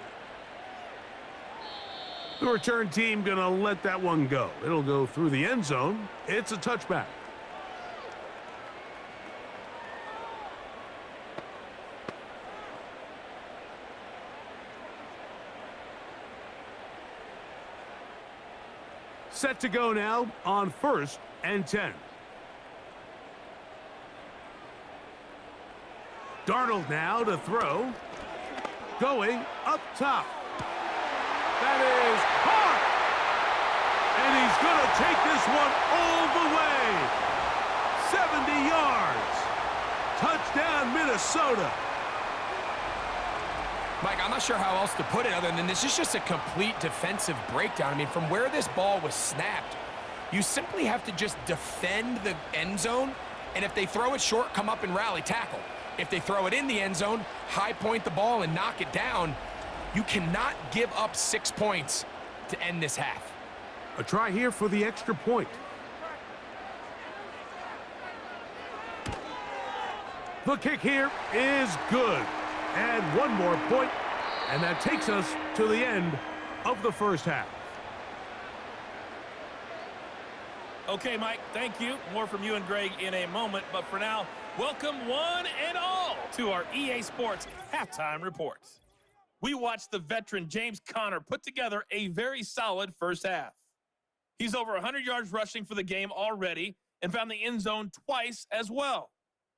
The return team going to let that one go. It'll go through the end zone. It's a touchback. Set to go now on 1st and 10. Darnold now to throw. Going up top. That is caught. And he's going to take this one all the way. 70 yards. Touchdown, Minnesota. Mike, I'm not sure how else to put it other than this is just a complete defensive breakdown. I mean, from where this ball was snapped, you simply have to just defend the end zone, and if they throw it short, come up and rally tackle. If they throw it in the end zone, high point the ball and knock it down. You cannot give up 6 points to end this half. A try here for the extra point. The kick here is good. And 1 more point, and that takes us to the end of the first half. Okay, Mike, thank you. More from you and Greg in a moment. But for now, welcome one and all to our EA Sports Halftime Report. We watched the veteran James Conner put together a very solid first half. He's over 100 yards rushing for the game already and found the end zone twice as well.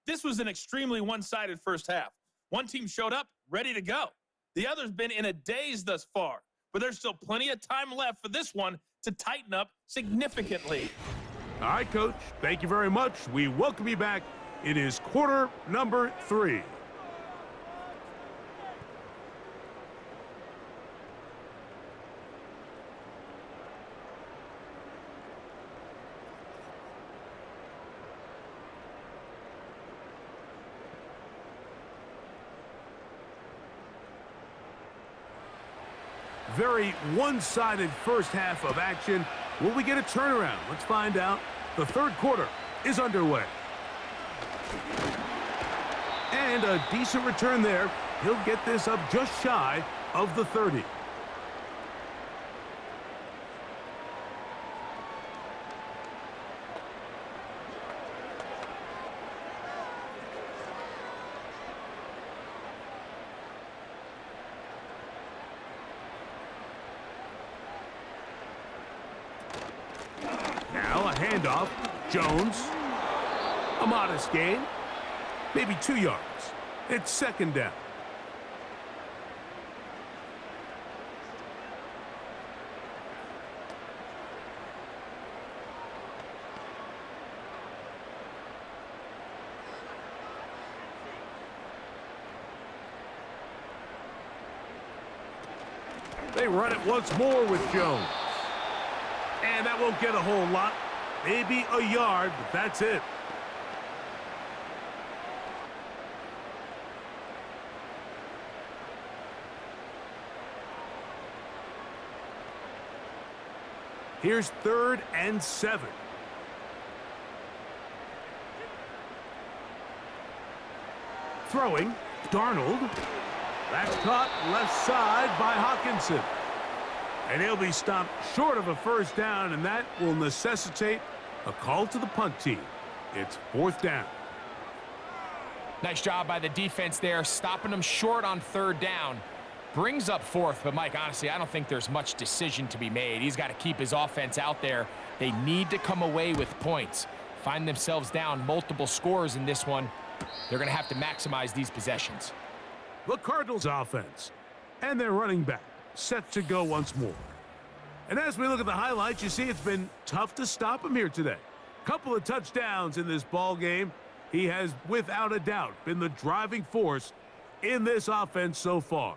This was an extremely one-sided first half. One team showed up ready to go. The other's been in a daze thus far, but there's still plenty of time left for this one to tighten up significantly. All right, Coach. Thank you very much. We welcome you back. It is quarter number 3. Very one-sided first half of action. Will we get a turnaround? Let's find out. The third quarter is underway. And a decent return there. He'll get this up just shy of the 30. Now a handoff. Jones. A modest gain. Maybe 2 yards. It's second down. They run it once more with Jones. And that won't get a whole lot. Maybe a yard, but that's it. Here's 3rd and 7. Throwing, Darnold. That's caught left side by Hawkinson. And he'll be stopped short of a first down, and that will necessitate a call to the punt team. It's 4th down. Nice job by the defense there, stopping them short on 3rd down. Brings up 4th, but Mike, honestly, I don't think there's much decision to be made. He's got to keep his offense out there. They need to come away with points. Find themselves down multiple scores in this one. They're going to have to maximize these possessions. The Cardinals offense and their running back set to go once more. And as we look at the highlights, you see it's been tough to stop him here today. Couple of touchdowns in this ball game. He has, without a doubt, been the driving force in this offense so far.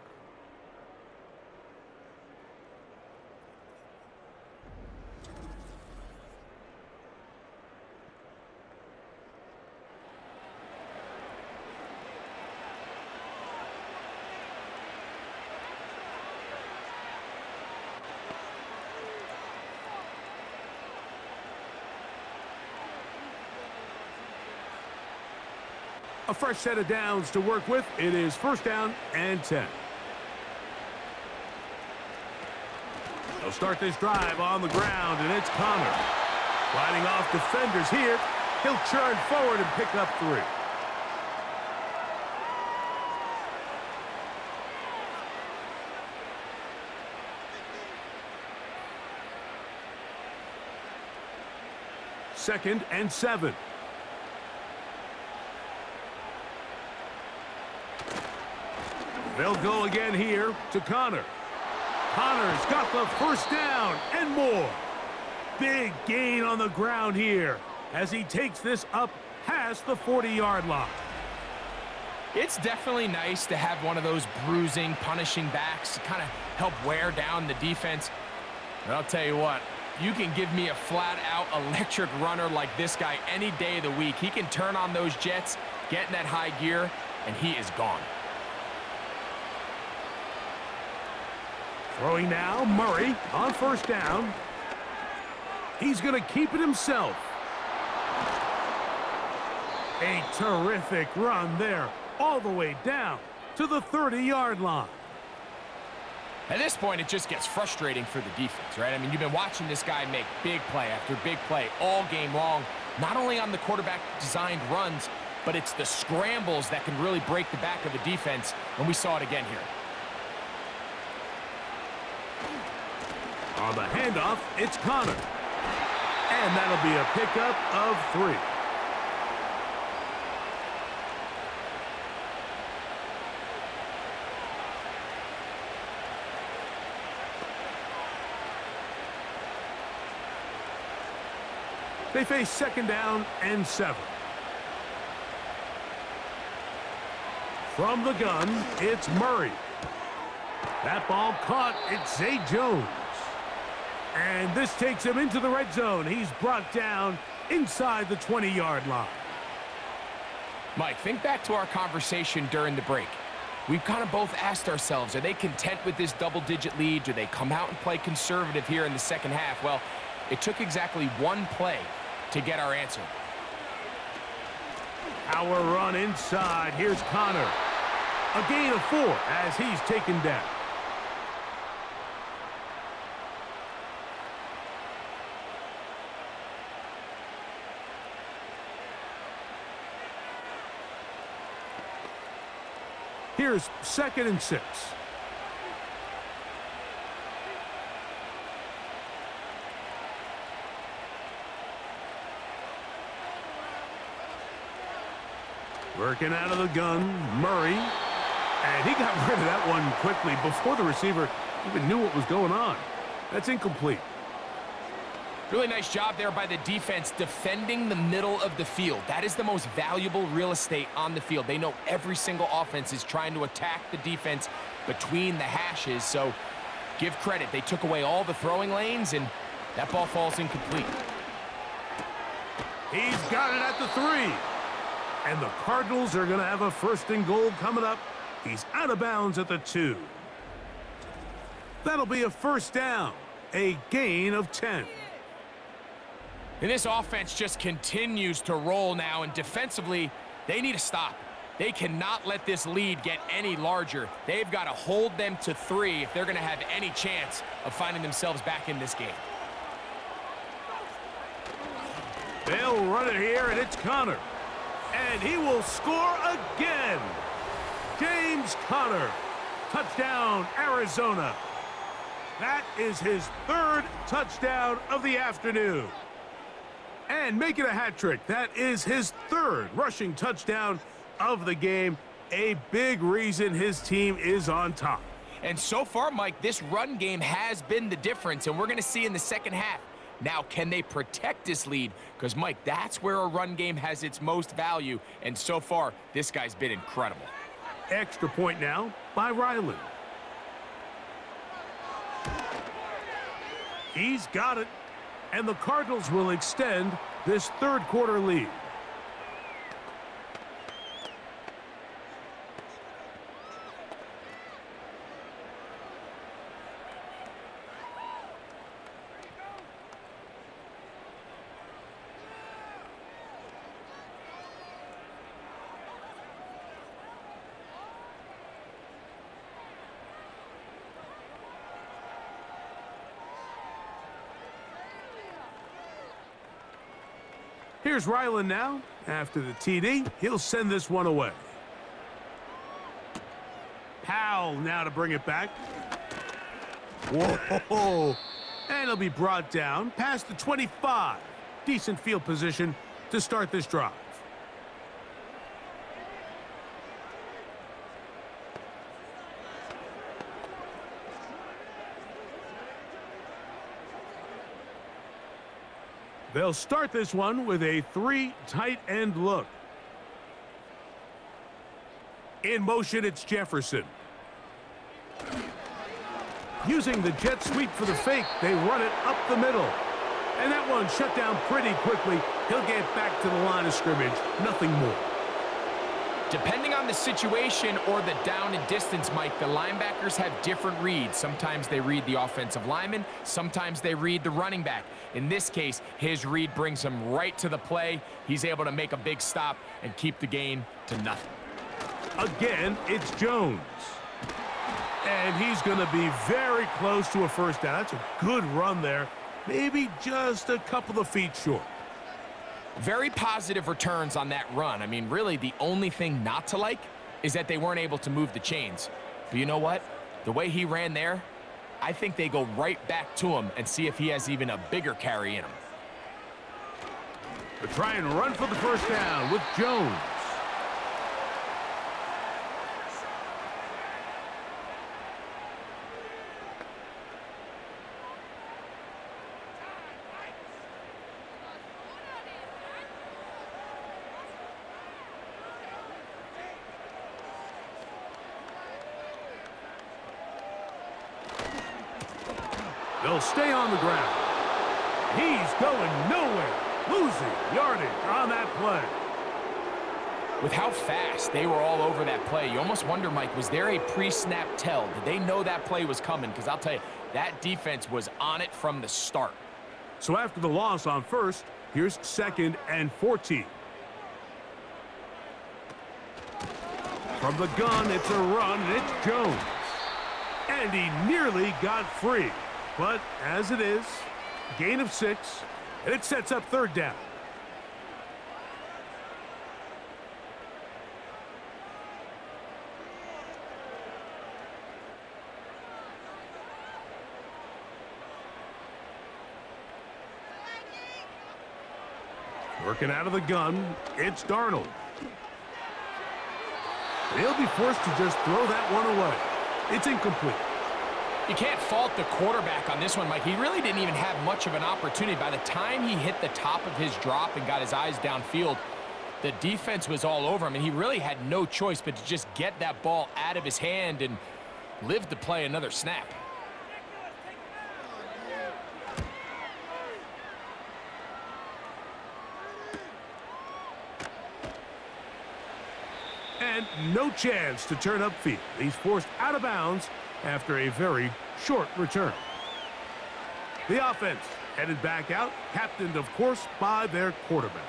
A fresh set of downs to work with. It is 1st down and 10. They'll start this drive on the ground, and it's Connor. Fighting off defenders here. He'll churn forward and pick up 3. Second and 7. They'll go again here to Connor. Connor's got the first down and more. Big gain on the ground here as he takes this up past the 40-yard line. It's definitely nice to have one of those bruising, punishing backs to kind of help wear down the defense. But I'll tell you what, you can give me a flat-out electric runner like this guy any day of the week. He can turn on those jets, get in that high gear, and he is gone. Throwing now, Murray on 1st down. He's going to keep it himself. A terrific run there, all the way down to the 30-yard line. At this point, it just gets frustrating for the defense, right? I mean, you've been watching this guy make big play after big play all game long, not only on the quarterback-designed runs, but it's the scrambles that can really break the back of the defense, and we saw it again here. On the handoff, it's Connor. And that'll be a pickup of 3. They face 2nd down and 7. From the gun, it's Murray. That ball caught. It's Zay Jones. And this takes him into the red zone. He's brought down inside the 20-yard line. Mike, think back to our conversation during the break. We've kind of both asked ourselves, are they content with this double-digit lead? Do they come out and play conservative here in the second half? Well, it took exactly one play to get our answer. Power run inside. Here's Connor. A gain of 4 as he's taken down. Here's 2nd and 6. Working out of the gun, Murray. And he got rid of that one quickly before the receiver even knew what was going on. That's incomplete. Really nice job there by the defense defending the middle of the field. That is the most valuable real estate on the field. They know every single offense is trying to attack the defense between the hashes, so give credit. They took away all the throwing lanes, and that ball falls incomplete. He's got it at the 3. And the Cardinals are going to have a 1st and goal coming up. He's out of bounds at the 2. That'll be a 1st down, a gain of 10. And this offense just continues to roll now, and defensively, they need to stop. They cannot let this lead get any larger. They've got to hold them to 3 if they're going to have any chance of finding themselves back in this game. They'll run it here, and it's Connor. And he will score again. James Conner. Touchdown, Arizona. That is his 3rd touchdown of the afternoon. And make it a hat trick. That is his 3rd rushing touchdown of the game. A big reason his team is on top. And so far, Mike, this run game has been the difference, and we're going to see in the second half. Now, can they protect this lead? Because, Mike, that's where a run game has its most value, and so far, this guy's been incredible. Extra point now by Ryland. He's got it. And the Cardinals will extend this 3rd quarter lead. Here's Ryland now. After the TD, he'll send this one away. Powell now to bring it back. Whoa! And he'll be brought down past the 25. Decent field position to start this drive. They'll start this one with a 3 tight end look. In motion, it's Jefferson. Using the jet sweep for the fake, they run it up the middle. And that one shut down pretty quickly. He'll get back to the line of scrimmage. Nothing more. Depending on the situation or the down and distance, Mike, the linebackers have different reads. Sometimes they read the offensive lineman. Sometimes they read the running back. In this case, his read brings him right to the play. He's able to make a big stop and keep the gain to nothing. Again, it's Jones. And he's going to be very close to a 1st down. That's a good run there. Maybe just a couple of feet short. Very positive returns on that run. I mean, really, the only thing not to like is that they weren't able to move the chains. But you know what? The way he ran there, I think they go right back to him and see if he has even a bigger carry in him. They try and run for the 1st down with Jones. They'll stay on the ground. He's going nowhere. Losing yardage on that play. With how fast they were all over that play, you almost wonder, Mike, was there a pre-snap tell? Did they know that play was coming? Because I'll tell you, that defense was on it from the start. So after the loss on first, here's 2nd and 14. From the gun, it's a run, and it's Jones. And he nearly got free. But as it is, gain of 6, and it sets up 3rd down. Working out of the gun, it's Darnold. He'll be forced to just throw that one away. It's incomplete. You can't fault the quarterback on this one, Mike. He really didn't even have much of an opportunity. By the time he hit the top of his drop and got his eyes downfield, the defense was all over him, and he really had no choice but to just get that ball out of his hand and live to play another snap. And no chance to turn upfield. He's forced out of bounds after a very short return. The offense headed back out, captained, of course, by their quarterback.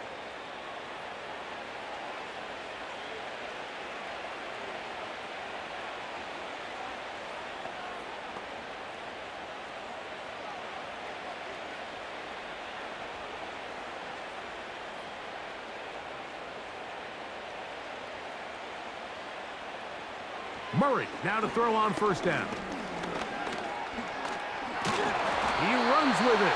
Murray now to throw on 1st down. He runs with it.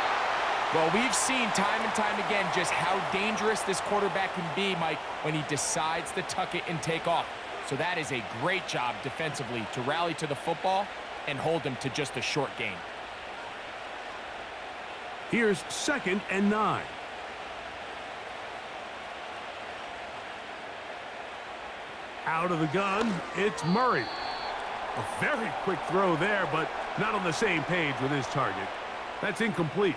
Well, we've seen time and time again just how dangerous this quarterback can be, Mike, when he decides to tuck it and take off. So that is a great job defensively to rally to the football and hold him to just a short gain. Here's 2nd and 9. Out of the gun, it's Murray. A very quick throw there, but not on the same page with his target. That's incomplete.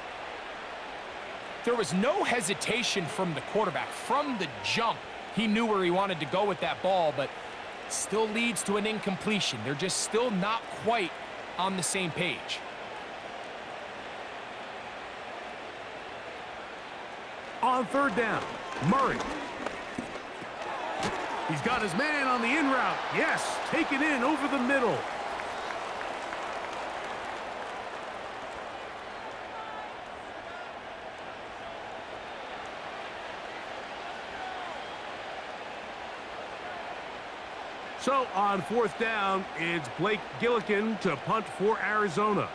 There was no hesitation from the quarterback. From the jump, he knew where he wanted to go with that ball, but still leads to an incompletion. They're just still not quite on the same page. On 3rd down, Murray. He's got his man on the in route. Yes, take it in over the middle. So on 4th down, it's Blake Gillikin to punt for Arizona.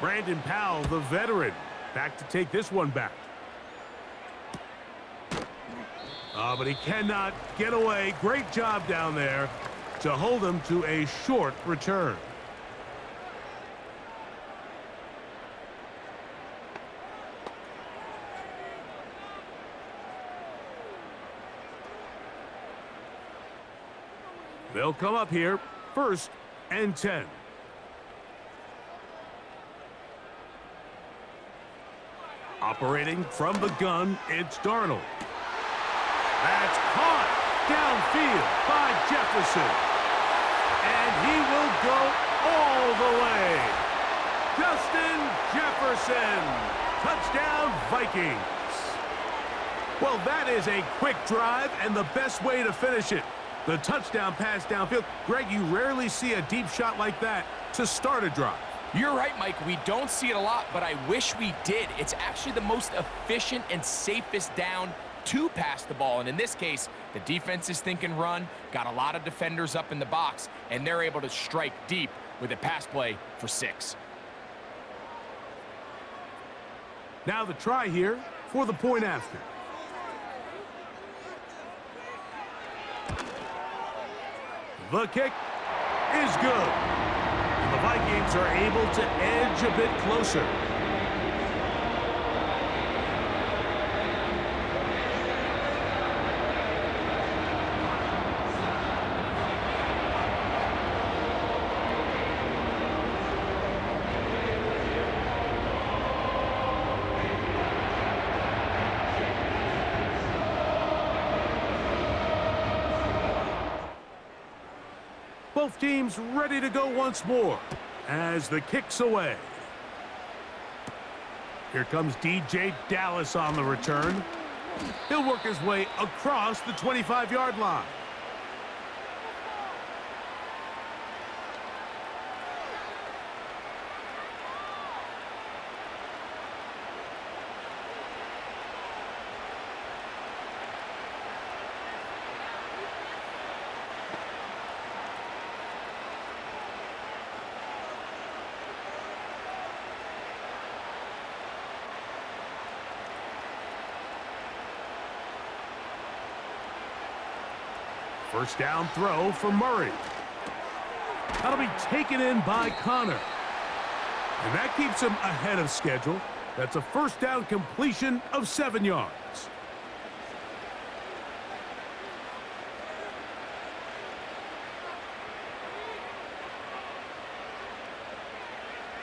Brandon Powell, the veteran, back to take this one back. But he cannot get away. Great job down there to hold him to a short return. They'll come up here, 1st and 10. Operating from the gun, it's Darnold. That's caught downfield by Jefferson. And he will go all the way. Justin Jefferson. Touchdown, Vikings. Well, that is a quick drive and the best way to finish it. The touchdown pass downfield. Greg, you rarely see a deep shot like that to start a drive. You're right, Mike. We don't see it a lot, but I wish we did. It's actually the most efficient and safest down to pass the ball. And in this case, the defense is thinking run, got a lot of defenders up in the box, and they're able to strike deep with a pass play for 6. Now the try here for the point after. The kick is good. And the Vikings are able to edge a bit closer. Both teams ready to go once more as the kick's away. Here comes DJ Dallas on the return. He'll work his way across the 25-yard line. First down throw for Murray. That'll be taken in by Connor. And that keeps him ahead of schedule. That's a first down completion of 7 yards.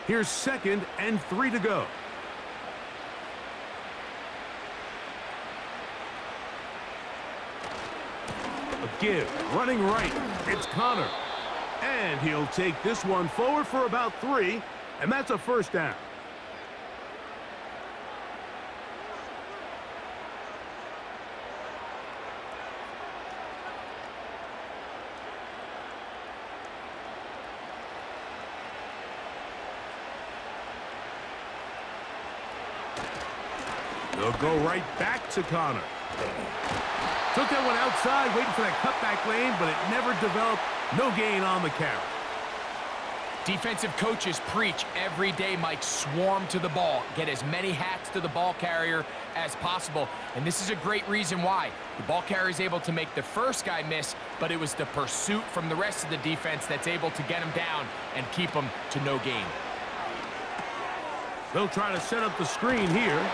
Here's 2nd and 3 to go. Give, running right, it's Connor. And he'll take this one forward for about 3, and that's a first down. They'll go right back to Connor. Took that one outside, waiting for that cutback lane, but it never developed. No gain on the carry. Defensive coaches preach every day, Mike, swarm to the ball. Get as many hats to the ball carrier as possible. And this is a great reason why. The ball carrier is able to make the first guy miss, but it was the pursuit from the rest of the defense that's able to get him down and keep him to no gain. They'll try to set up the screen here.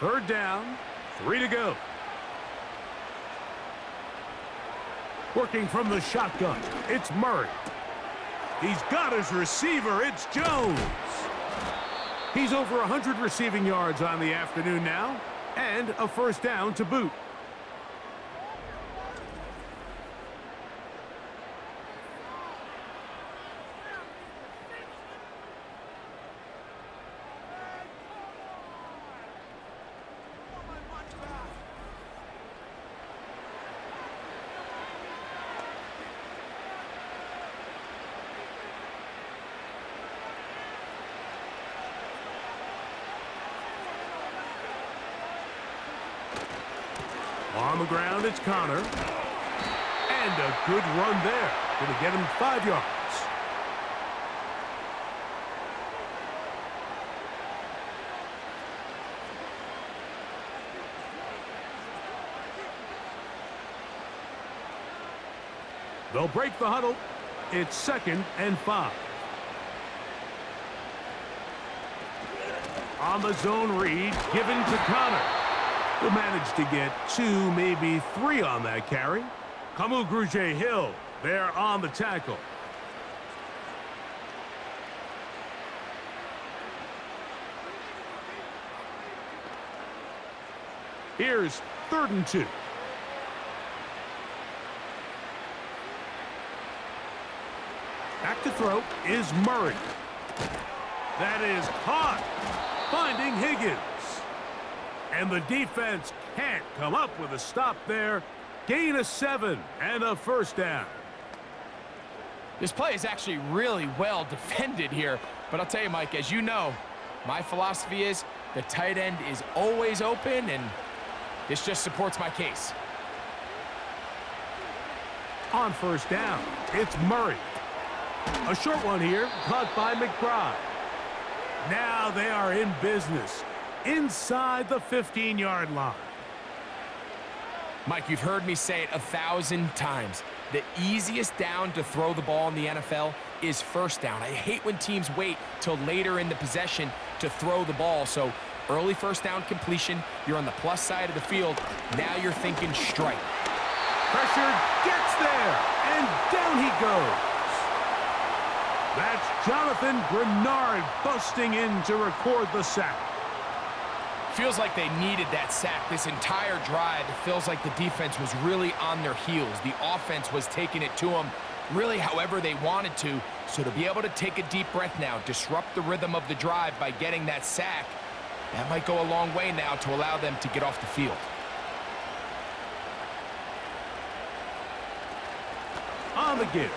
Third down, 3 to go. Working from the shotgun, it's Murray. He's got his receiver, it's Jones. He's over 100 receiving yards on the afternoon now, and a first down to boot. On the ground, it's Connor. And a good run there. Going to get him 5 yards. They'll break the huddle. It's 2nd and 5. On the zone read, given to Connor. He'll manage to get 2, maybe 3 on that carry. Camus Grugier-Hill there on the tackle. Here's 3rd and 2. Back to throw is Murray. That is caught, finding Higgins. And the defense can't come up with a stop there. Gain of 7 and a first down. This play is actually really well defended here. But I'll tell you, Mike, as you know, my philosophy is the tight end is always open, and this just supports my case. On first down, it's Murray. A short one here, caught by McBride. Now they are in business inside the 15-yard line. Mike, you've heard me say it 1,000 times. The easiest down to throw the ball in the NFL is first down. I hate when teams wait till later in the possession to throw the ball. So early first down completion, you're on the plus side of the field. Now you're thinking strike. Pressure gets there, and down he goes. That's Jonathan Grenard busting in to record the sack. Feels like they needed that sack this entire drive. It feels like the defense was really on their heels. The offense was taking it to them really however they wanted to. So to be able to take a deep breath now, disrupt the rhythm of the drive by getting that sack, that might go a long way now to allow them to get off the field. On the give,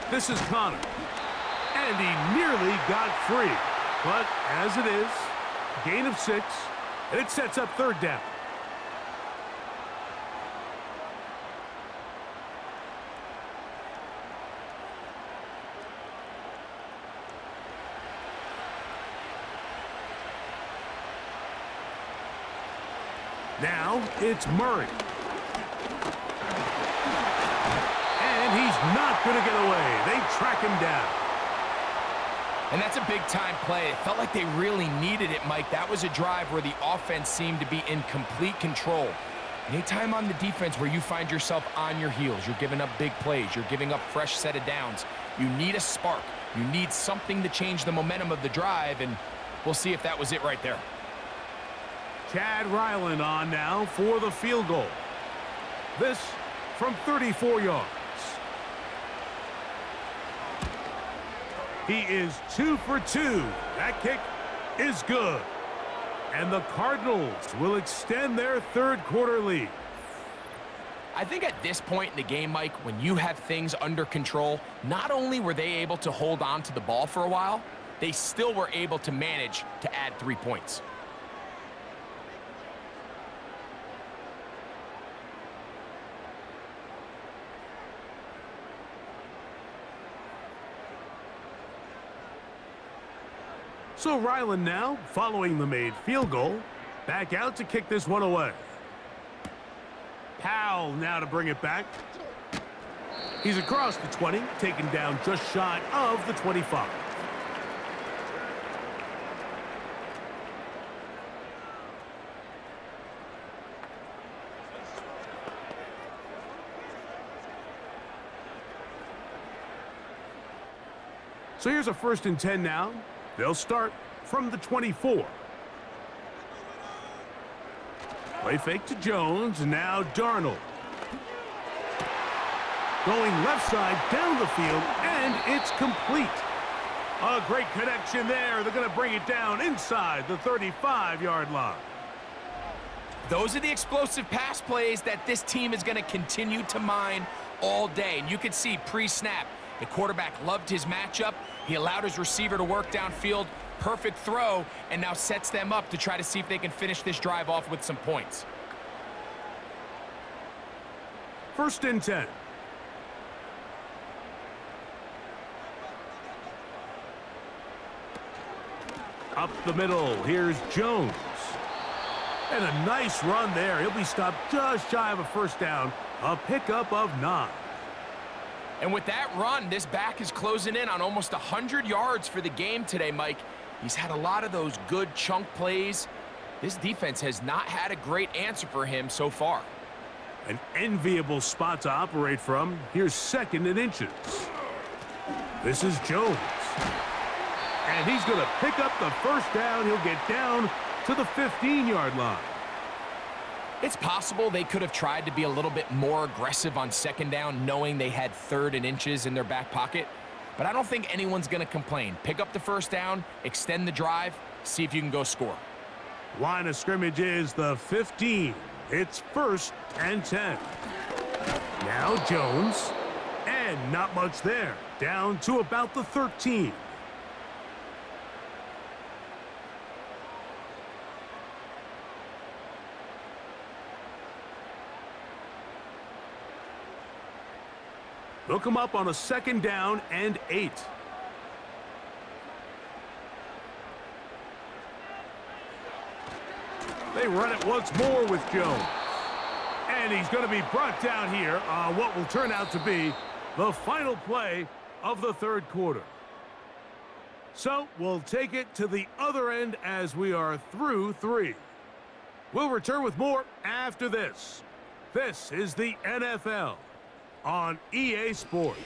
this is Connor. And he nearly got free. But as it is, gain of 6, and it sets up third down. Now it's Murray. And he's not going to get away. They track him down. And that's a big-time play. It felt like they really needed it, Mike. That was a drive where the offense seemed to be in complete control. Anytime on the defense where you find yourself on your heels, you're giving up big plays, you're giving up fresh set of downs, you need a spark. You need something to change the momentum of the drive, and we'll see if that was it right there. Chad Ryland on now for the field goal. This from 34 yards. He is 2 for 2. That kick is good. And the Cardinals will extend their third quarter lead. I think at this point in the game, Mike, when you have things under control, not only were they able to hold on to the ball for a while, they still were able to manage to add 3 points. So Ryland now, following the made field goal, back out to kick this one away. Powell now to bring it back. He's across the 20, taken down just shy of the 25. So here's a 1st and 10 now. They'll start from the 24. Play fake to Jones, and now Darnold. Going left side down the field, and it's complete. A great connection there. They're going to bring it down inside the 35-yard line. Those are the explosive pass plays that this team is going to continue to mine all day. And you can see pre-snap, the quarterback loved his matchup. He allowed his receiver to work downfield. Perfect throw, and now sets them up to try to see if they can finish this drive off with some points. 1st and 10. Up the middle, here's Jones. And a nice run there. He'll be stopped just shy of a 1st down. A pickup of 9. And with that run, this back is closing in on almost 100 yards for the game today, Mike. He's had a lot of those good chunk plays. This defense has not had a great answer for him so far. An enviable spot to operate from. Here's 2nd and inches. This is Jones. And he's going to pick up the 1st down. He'll get down to the 15-yard line. It's possible they could have tried to be a little bit more aggressive on 2nd down, knowing they had 3rd and inches in their back pocket. But I don't think anyone's going to complain. Pick up the 1st down, extend the drive, see if you can go score. Line of scrimmage is the 15. It's 1st and 10. Now Jones. And not much there. Down to about the 13. They'll come up on a 2nd down and 8. They run it once more with Jones. And he's going to be brought down here on what will turn out to be the final play of the 3rd quarter. So we'll take it to the other end as we are through 3. We'll return with more after this. This is the NFL on EA Sports.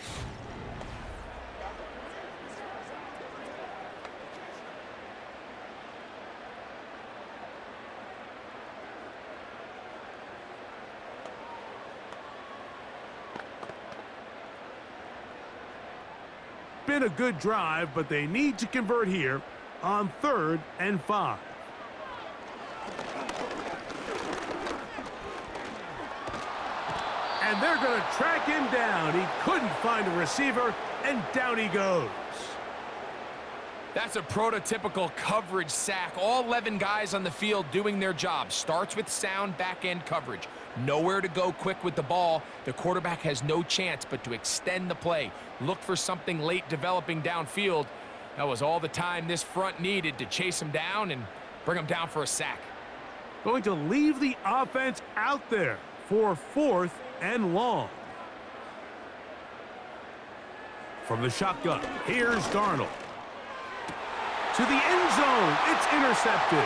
Been a good drive, but they need to convert here on 3rd and 5. And they're going to track him down. He couldn't find a receiver, and down he goes. That's a prototypical coverage sack. All 11 guys on the field doing their job. Starts with sound back-end coverage. Nowhere to go quick with the ball. The quarterback has no chance but to extend the play. Look for something late developing downfield. That was all the time this front needed to chase him down and bring him down for a sack. Going to leave the offense out there for 4th and long. From the shotgun, here's Darnold. To the end zone, it's intercepted.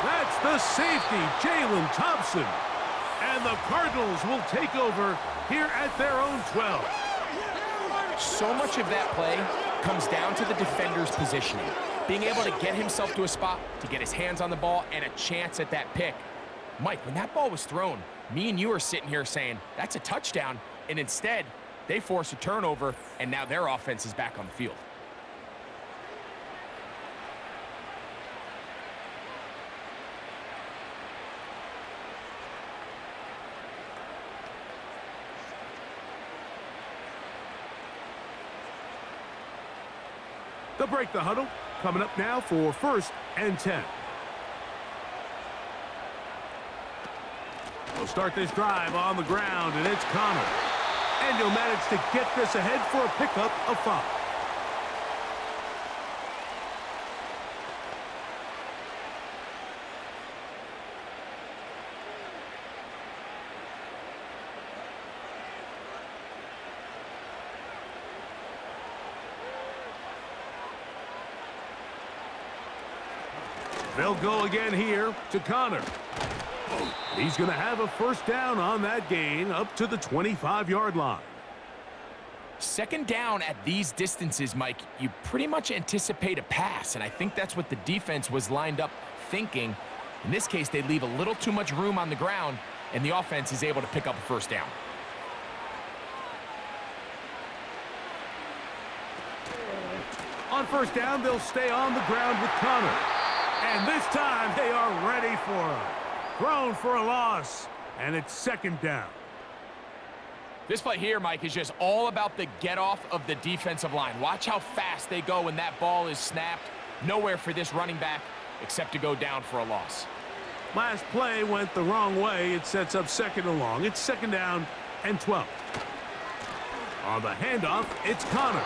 That's the safety, Jalen Thompson. And the Cardinals will take over here at their own 12. So much of that play comes down to the defender's positioning. Being able to get himself to a spot, to get his hands on the ball, and a chance at that pick. Mike, when that ball was thrown, me and you are sitting here saying, that's a touchdown. And instead, they force a turnover, and now their offense is back on the field. They'll break the huddle. Coming up now for 1st and 10. We'll start this drive on the ground, and it's Connor. And he'll manage to get this ahead for a pickup of 5. They'll go again here to Connor. He's going to have a 1st down on that gain up to the 25-yard line. 2nd down at these distances, Mike, you pretty much anticipate a pass, and I think that's what the defense was lined up thinking. In this case, they leave a little too much room on the ground, and the offense is able to pick up a 1st down. On 1st down, they'll stay on the ground with Connor. And this time, they are ready for him. Thrown for a loss, and it's 2nd down. This play here, Mike, is just all about the get-off of the defensive line. Watch how fast they go when that ball is snapped. Nowhere for this running back except to go down for a loss. Last play went the wrong way. It sets up 2nd and long. It's 2nd down and 12. On the handoff, it's Connor.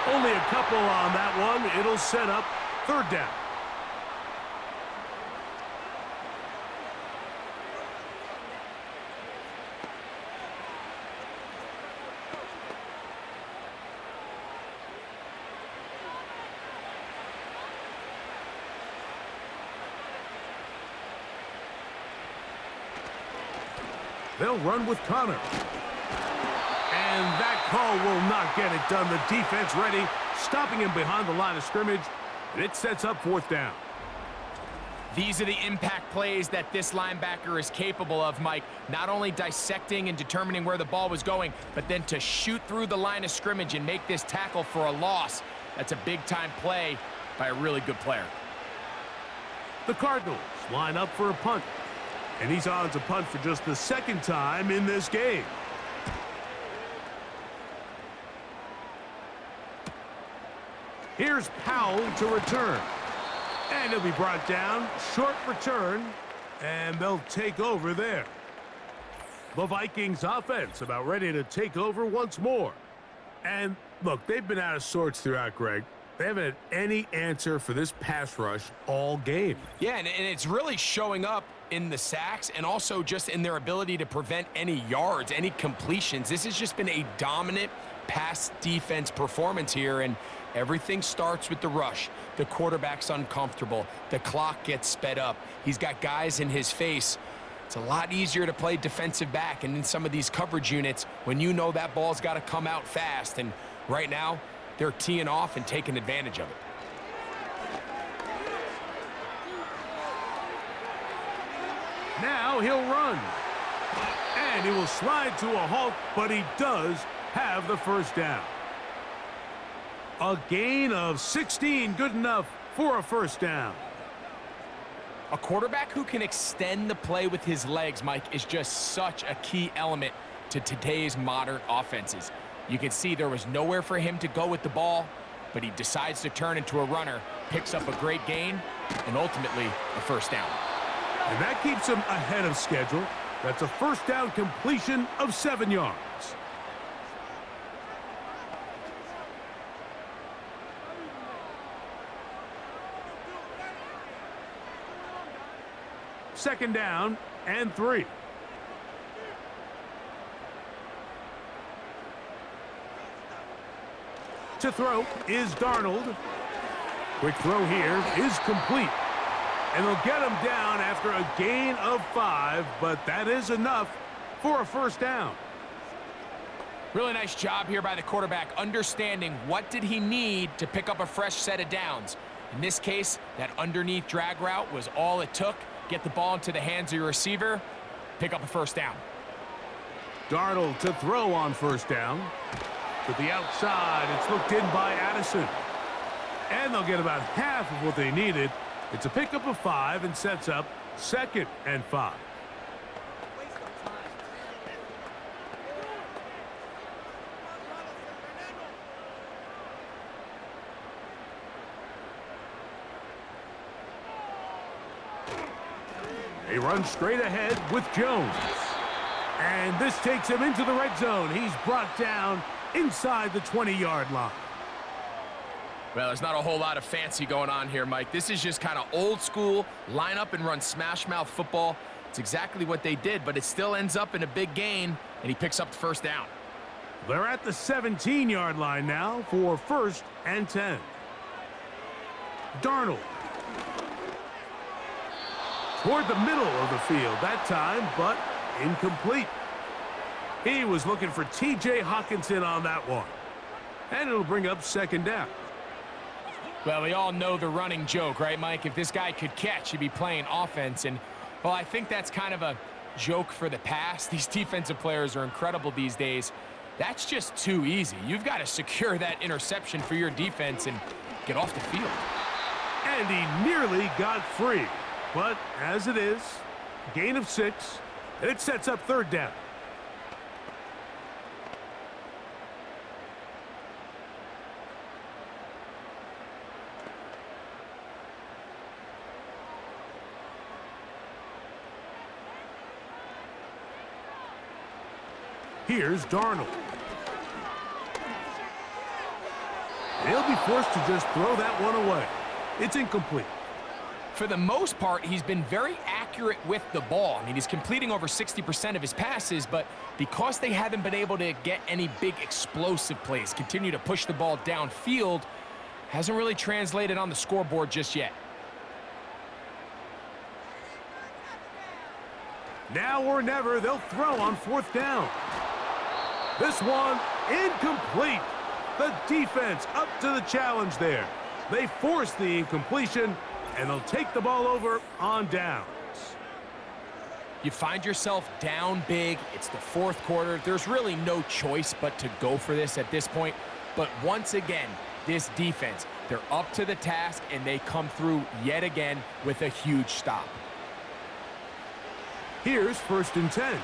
Only a couple on that one. It'll set up 3rd down. They'll run with Connor. And that call will not get it done. The defense ready, stopping him behind the line of scrimmage. And it sets up 4th down. These are the impact plays that this linebacker is capable of, Mike. Not only dissecting and determining where the ball was going, but then to shoot through the line of scrimmage and make this tackle for a loss. That's a big-time play by a really good player. The Cardinals line up for a punt. And he's on to punt for just the 2nd time in this game. Here's Powell to return. And he'll be brought down. Short return. And they'll take over there. The Vikings offense about ready to take over once more. And look, they've been out of sorts throughout, Greg. They haven't had any answer for this pass rush all game. Yeah, and it's really showing up in the sacks and also just in their ability to prevent any yards, any completions. This has just been a dominant pass defense performance here, and everything starts with the rush. The quarterback's uncomfortable. The clock gets sped up. He's got guys in his face. It's a lot easier to play defensive back and in some of these coverage units when you know that ball's got to come out fast. And right now, they're teeing off and taking advantage of it. Now he'll run. And he will slide to a halt, but he does have the first down. A gain of 16, good enough for a first down. A quarterback who can extend the play with his legs, Mike, is just such a key element to today's modern offenses. You can see there was nowhere for him to go with the ball, but he decides to turn into a runner, picks up a great gain, and ultimately a first down. And that keeps him ahead of schedule. That's a first down completion of 7 yards. Second down and 3. To throw is Darnold. Quick throw here is complete. And they'll get him down after a gain of 5, but that is enough for a first down. Really nice job here by the quarterback, understanding what did he need to pick up a fresh set of downs. In this case, that underneath drag route was all it took. Get the ball into the hands of your receiver, pick up a first down. Darnold to throw on first down. To the outside, it's looked in by Addison. And they'll get about half of what they needed. It's a pickup of 5 and sets up 2nd and 5. They run straight ahead with Jones. And this takes him into the red zone. He's brought down inside the 20-yard line. Well, there's not a whole lot of fancy going on here, Mike. This is just kind of old school, line up and run smash mouth football. It's exactly what they did, but it still ends up in a big gain, and he picks up the first down. They're at the 17-yard line now for 1st and 10. Darnold. Toward the middle of the field that time, but incomplete. He was looking for T.J. Hockenson on that one. And it'll bring up 2nd down. Well, we all know the running joke, right, Mike? If this guy could catch, he'd be playing offense. And, well, I think that's kind of a joke for the past. These defensive players are incredible these days. That's just too easy. You've got to secure that interception for your defense and get off the field. And he nearly got free. But as it is, gain of 6, and it sets up 3rd down. Here's Darnold. He'll be forced to just throw that one away. It's incomplete. For the most part, he's been very accurate with the ball. I mean, he's completing over 60% of his passes, but because they haven't been able to get any big explosive plays, continue to push the ball downfield, hasn't really translated on the scoreboard just yet. Now or never, they'll throw on 4th down. This one incomplete. The defense up to the challenge there. They force the incompletion, and they'll take the ball over on downs. You find yourself down big. It's the 4th quarter. There's really no choice but to go for this at this point. But once again, this defense, they're up to the task, and they come through yet again with a huge stop. Here's 1st and 10.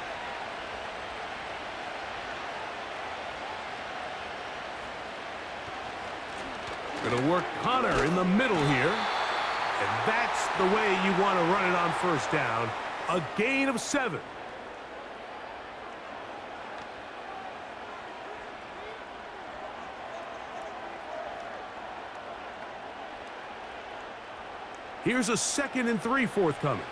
Going to work Connor in the middle here. And that's the way you want to run it on 1st down. A gain of 7. Here's a 2nd and 3 forthcoming.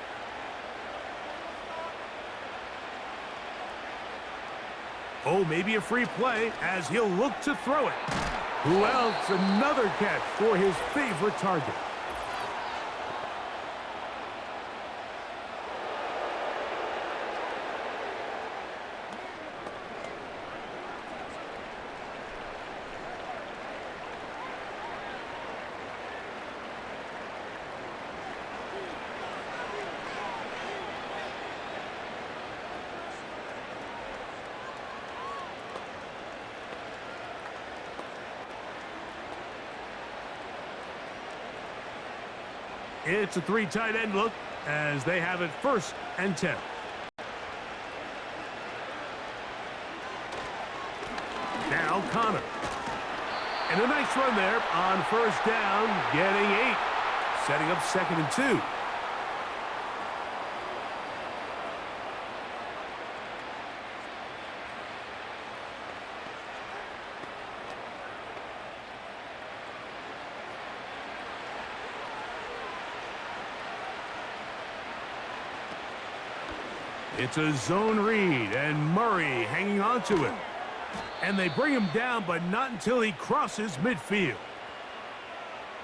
Oh, maybe a free play as he'll look to throw it. Who else? Another catch for his favorite target. It's a 3 tight end look as they have it 1st and 10. Now Connor. And a nice run there on 1st down, getting 8. Setting up 2nd and 2. It's a zone read, and Murray hanging on to it. And they bring him down, but not until he crosses midfield.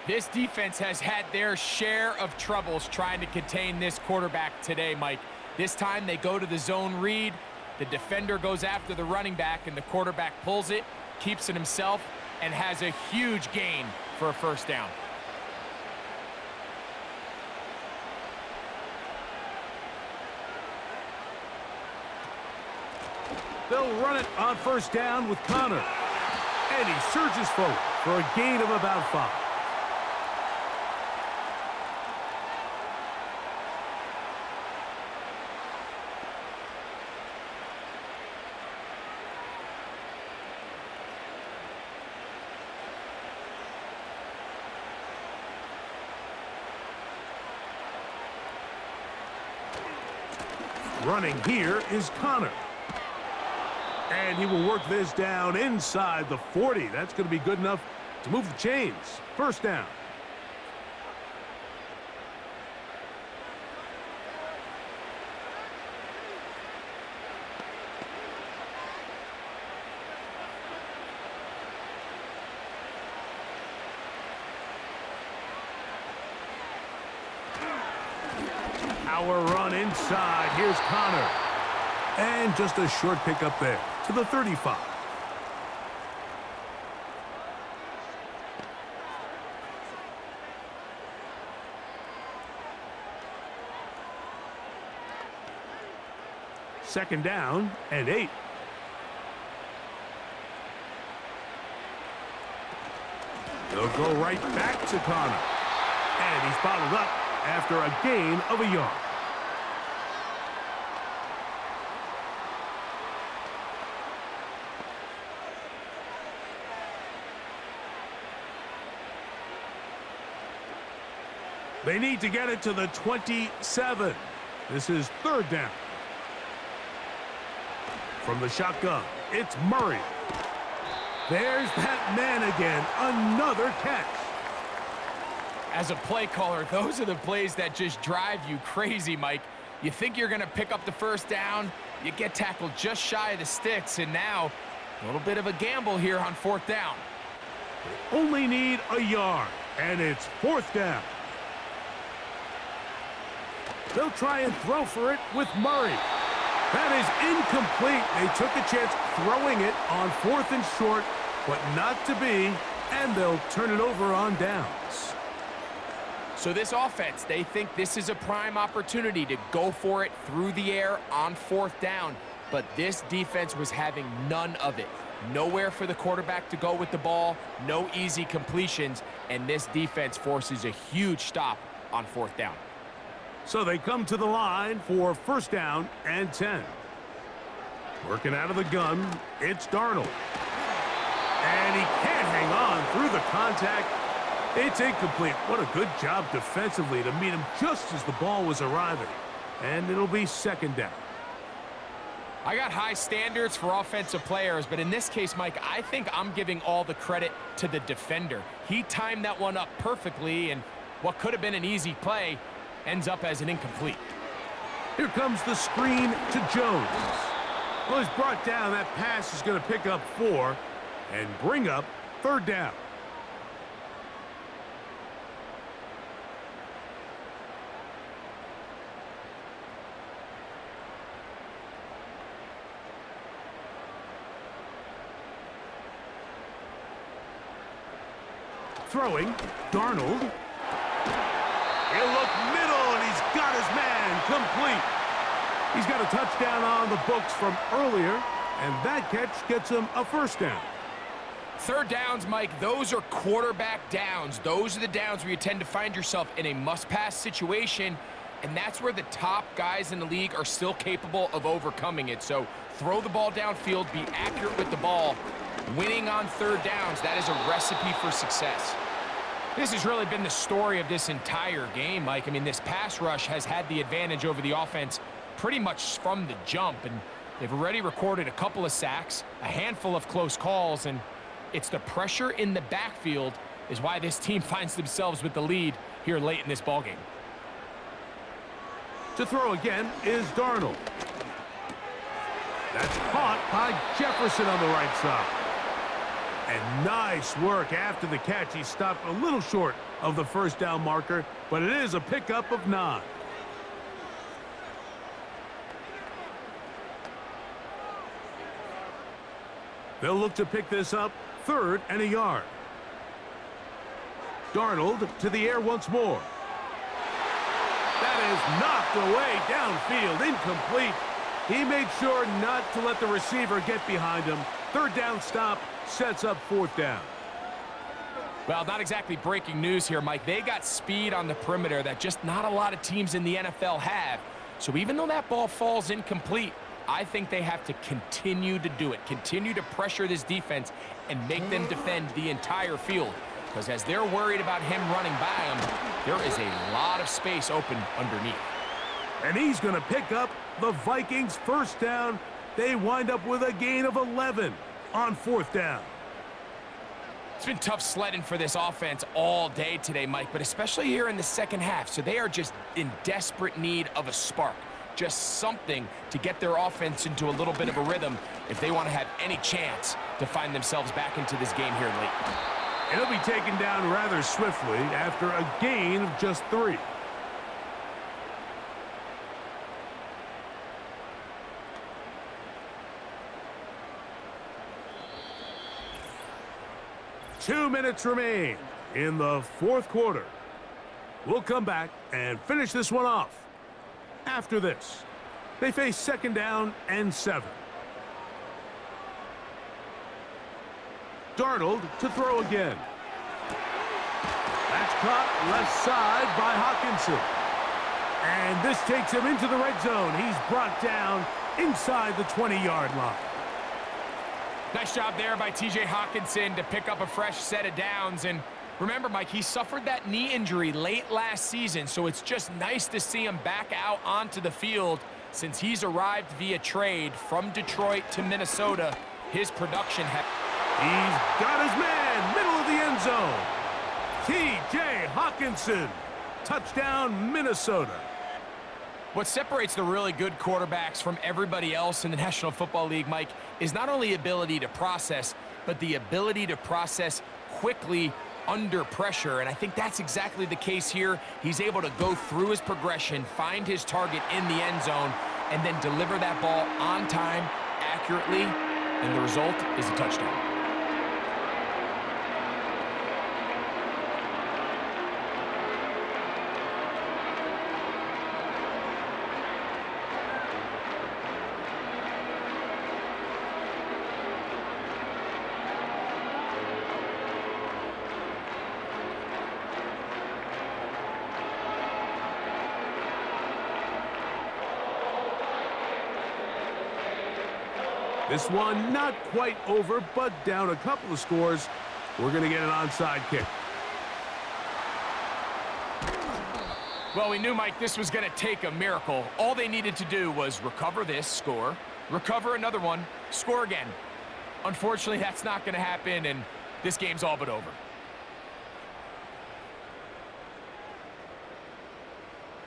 This defense has had their share of troubles trying to contain this quarterback today, Mike. This time they go to the zone read. The defender goes after the running back, and the quarterback pulls it, keeps it himself, and has a huge gain for a 1st down. They'll run it on 1st down with Connor. And he surges forward for a gain of about 5. Running here is Connor. And he will work this down inside the 40. That's going to be good enough to move the chains. 1st down. Power run inside. Here's Connor. And just a short pickup there to the 35. Second down and 8. They'll go right back to Connor. And he's bottled up after a gain of a yard. They need to get it to the 27. This is 3rd down. From the shotgun, it's Murray. There's that man again. Another catch. As a play caller, those are the plays that just drive you crazy, Mike. You think you're going to pick up the 1st down, you get tackled just shy of the sticks, and now a little bit of a gamble here on 4th down. They only need a yard, and it's 4th down. They'll try and throw for it with Murray. That is incomplete. They took a chance throwing it on 4th and short, but not to be, and they'll turn it over on downs. So this offense, they think this is a prime opportunity to go for it through the air on 4th down, but this defense was having none of it. Nowhere for the quarterback to go with the ball, no easy completions, and this defense forces a huge stop on 4th down. So they come to the line for 1st down and 10. Working out of the gun, it's Darnold. And he can't hang on through the contact. It's incomplete. What a good job defensively to meet him just as the ball was arriving. And it'll be 2nd down. I got high standards for offensive players, but in this case, Mike, I think I'm giving all the credit to the defender. He timed that one up perfectly, and what could have been an easy play ends up as an incomplete. Here comes the screen to Jones. Well, he's brought down. That pass is going to pick up 4 and bring up 3rd down. Throwing, Darnold. He'll look middle, and he's got his man complete. He's got a touchdown on the books from earlier, and that catch gets him a 1st down. Third downs, Mike, those are quarterback downs. Those are the downs where you tend to find yourself in a must-pass situation, and that's where the top guys in the league are still capable of overcoming it. So throw the ball downfield, be accurate with the ball. Winning on third downs, that is a recipe for success. This has really been the story of this entire game, Mike. I mean, this pass rush has had the advantage over the offense pretty much from the jump, and they've already recorded a couple of sacks, a handful of close calls, and it's the pressure in the backfield is why this team finds themselves with the lead here late in this ballgame. To throw again is Darnold. That's caught by Jefferson on the right side. And nice work after the catch. He stopped a little short of the first down marker, but it is a pickup of 9. They'll look to pick this up 3rd and a yard. Darnold to the air once more. That is knocked away downfield, incomplete. He made sure not to let the receiver get behind him. Third down stop sets up 4th down. Well, not exactly breaking news here, Mike. They got speed on the perimeter that just not a lot of teams in the NFL have. So even though that ball falls incomplete, I think they have to continue to do it, continue to pressure this defense and make them defend the entire field. Because as they're worried about him running by them, there is a lot of space open underneath. And he's going to pick up the Vikings' first down. They wind up with a gain of 11 on 4th down. It's been tough sledding for this offense all day today, Mike, but especially here in the second half. So they are just in desperate need of a spark. Just something to get their offense into a little bit of a rhythm if they want to have any chance to find themselves back into this game here late. It'll be taken down rather swiftly after a gain of just 3. Two minutes remain in the 4th quarter. We'll come back and finish this one off. After this, they face 2nd down and 7. Darnold to throw again. That's caught left side by Hawkinson. And this takes him into the red zone. He's brought down inside the 20-yard line. Nice job there by T.J. Hawkinson to pick up a fresh set of downs. And remember, Mike, he suffered that knee injury late last season, so it's just nice to see him back out onto the field since he's arrived via trade from Detroit to Minnesota. His production has... He's got his man, middle of the end zone. T.J. Hawkinson, touchdown Minnesota. What separates the really good quarterbacks from everybody else in the National Football League, Mike, is not only ability to process, but the ability to process quickly under pressure. And I think that's exactly the case here. He's able to go through his progression, find his target in the end zone, and then deliver that ball on time, accurately, and the result is a touchdown. This one not quite over, but down a couple of scores. We're going to get an onside kick. Well, we knew, Mike, this was going to take a miracle. All they needed to do was recover this, score, recover another one, score again. Unfortunately, that's not going to happen, and this game's all but over.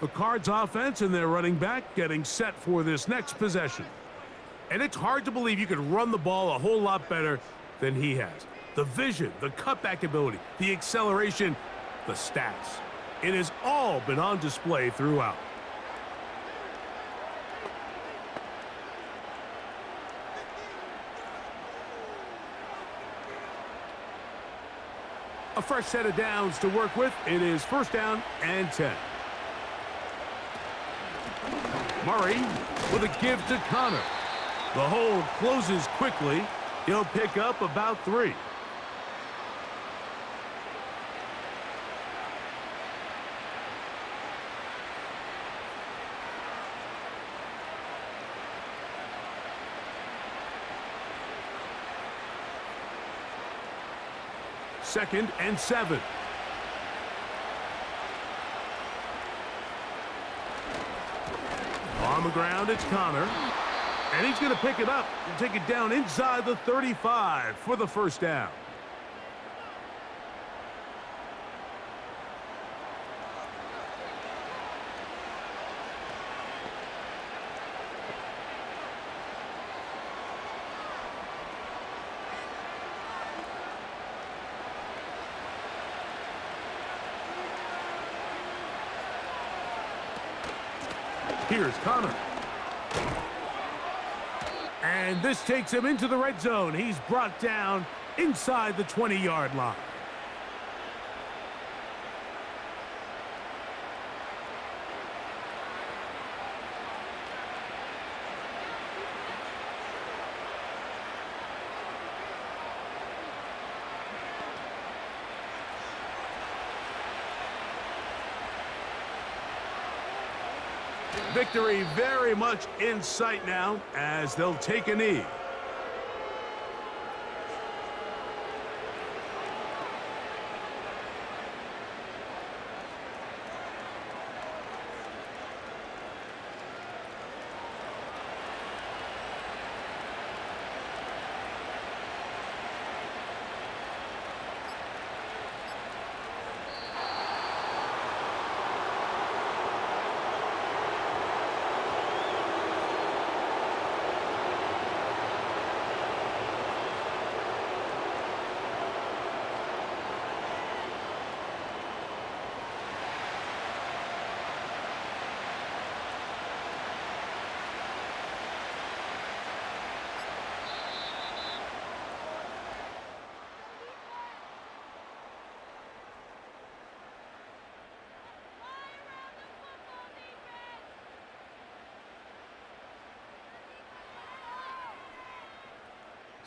The Cards offense and their running back getting set for this next possession. And it's hard to believe you could run the ball a whole lot better than he has. The vision, the cutback ability, the acceleration, the stats. It has all been on display throughout. A fresh set of downs to work with. It is 1st down and 10. Murray with a give to Connor. The hole closes quickly. He'll pick up about 3. 2nd and 7. On the ground, it's Connor. And he's going to pick it up and take it down inside the 35 for the first down. Here's Connor. And this takes him into the red zone. He's brought down inside the 20-yard line. Victory very much in sight now as they'll take a knee.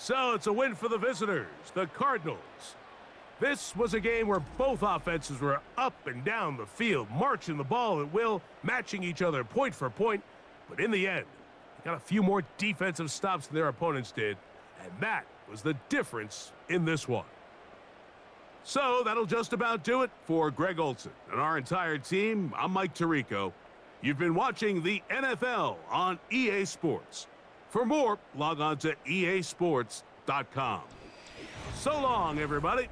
So it's a win for the visitors, the Cardinals. This was a game where both offenses were up and down the field, marching the ball at will, matching each other point for point. But in the end, they got a few more defensive stops than their opponents did, and that was the difference in this one. So that'll just about do it for Greg Olson and our entire team. I'm Mike Tirico. You've been watching the NFL on EA Sports. For more, log on to easports.com. So long, everybody.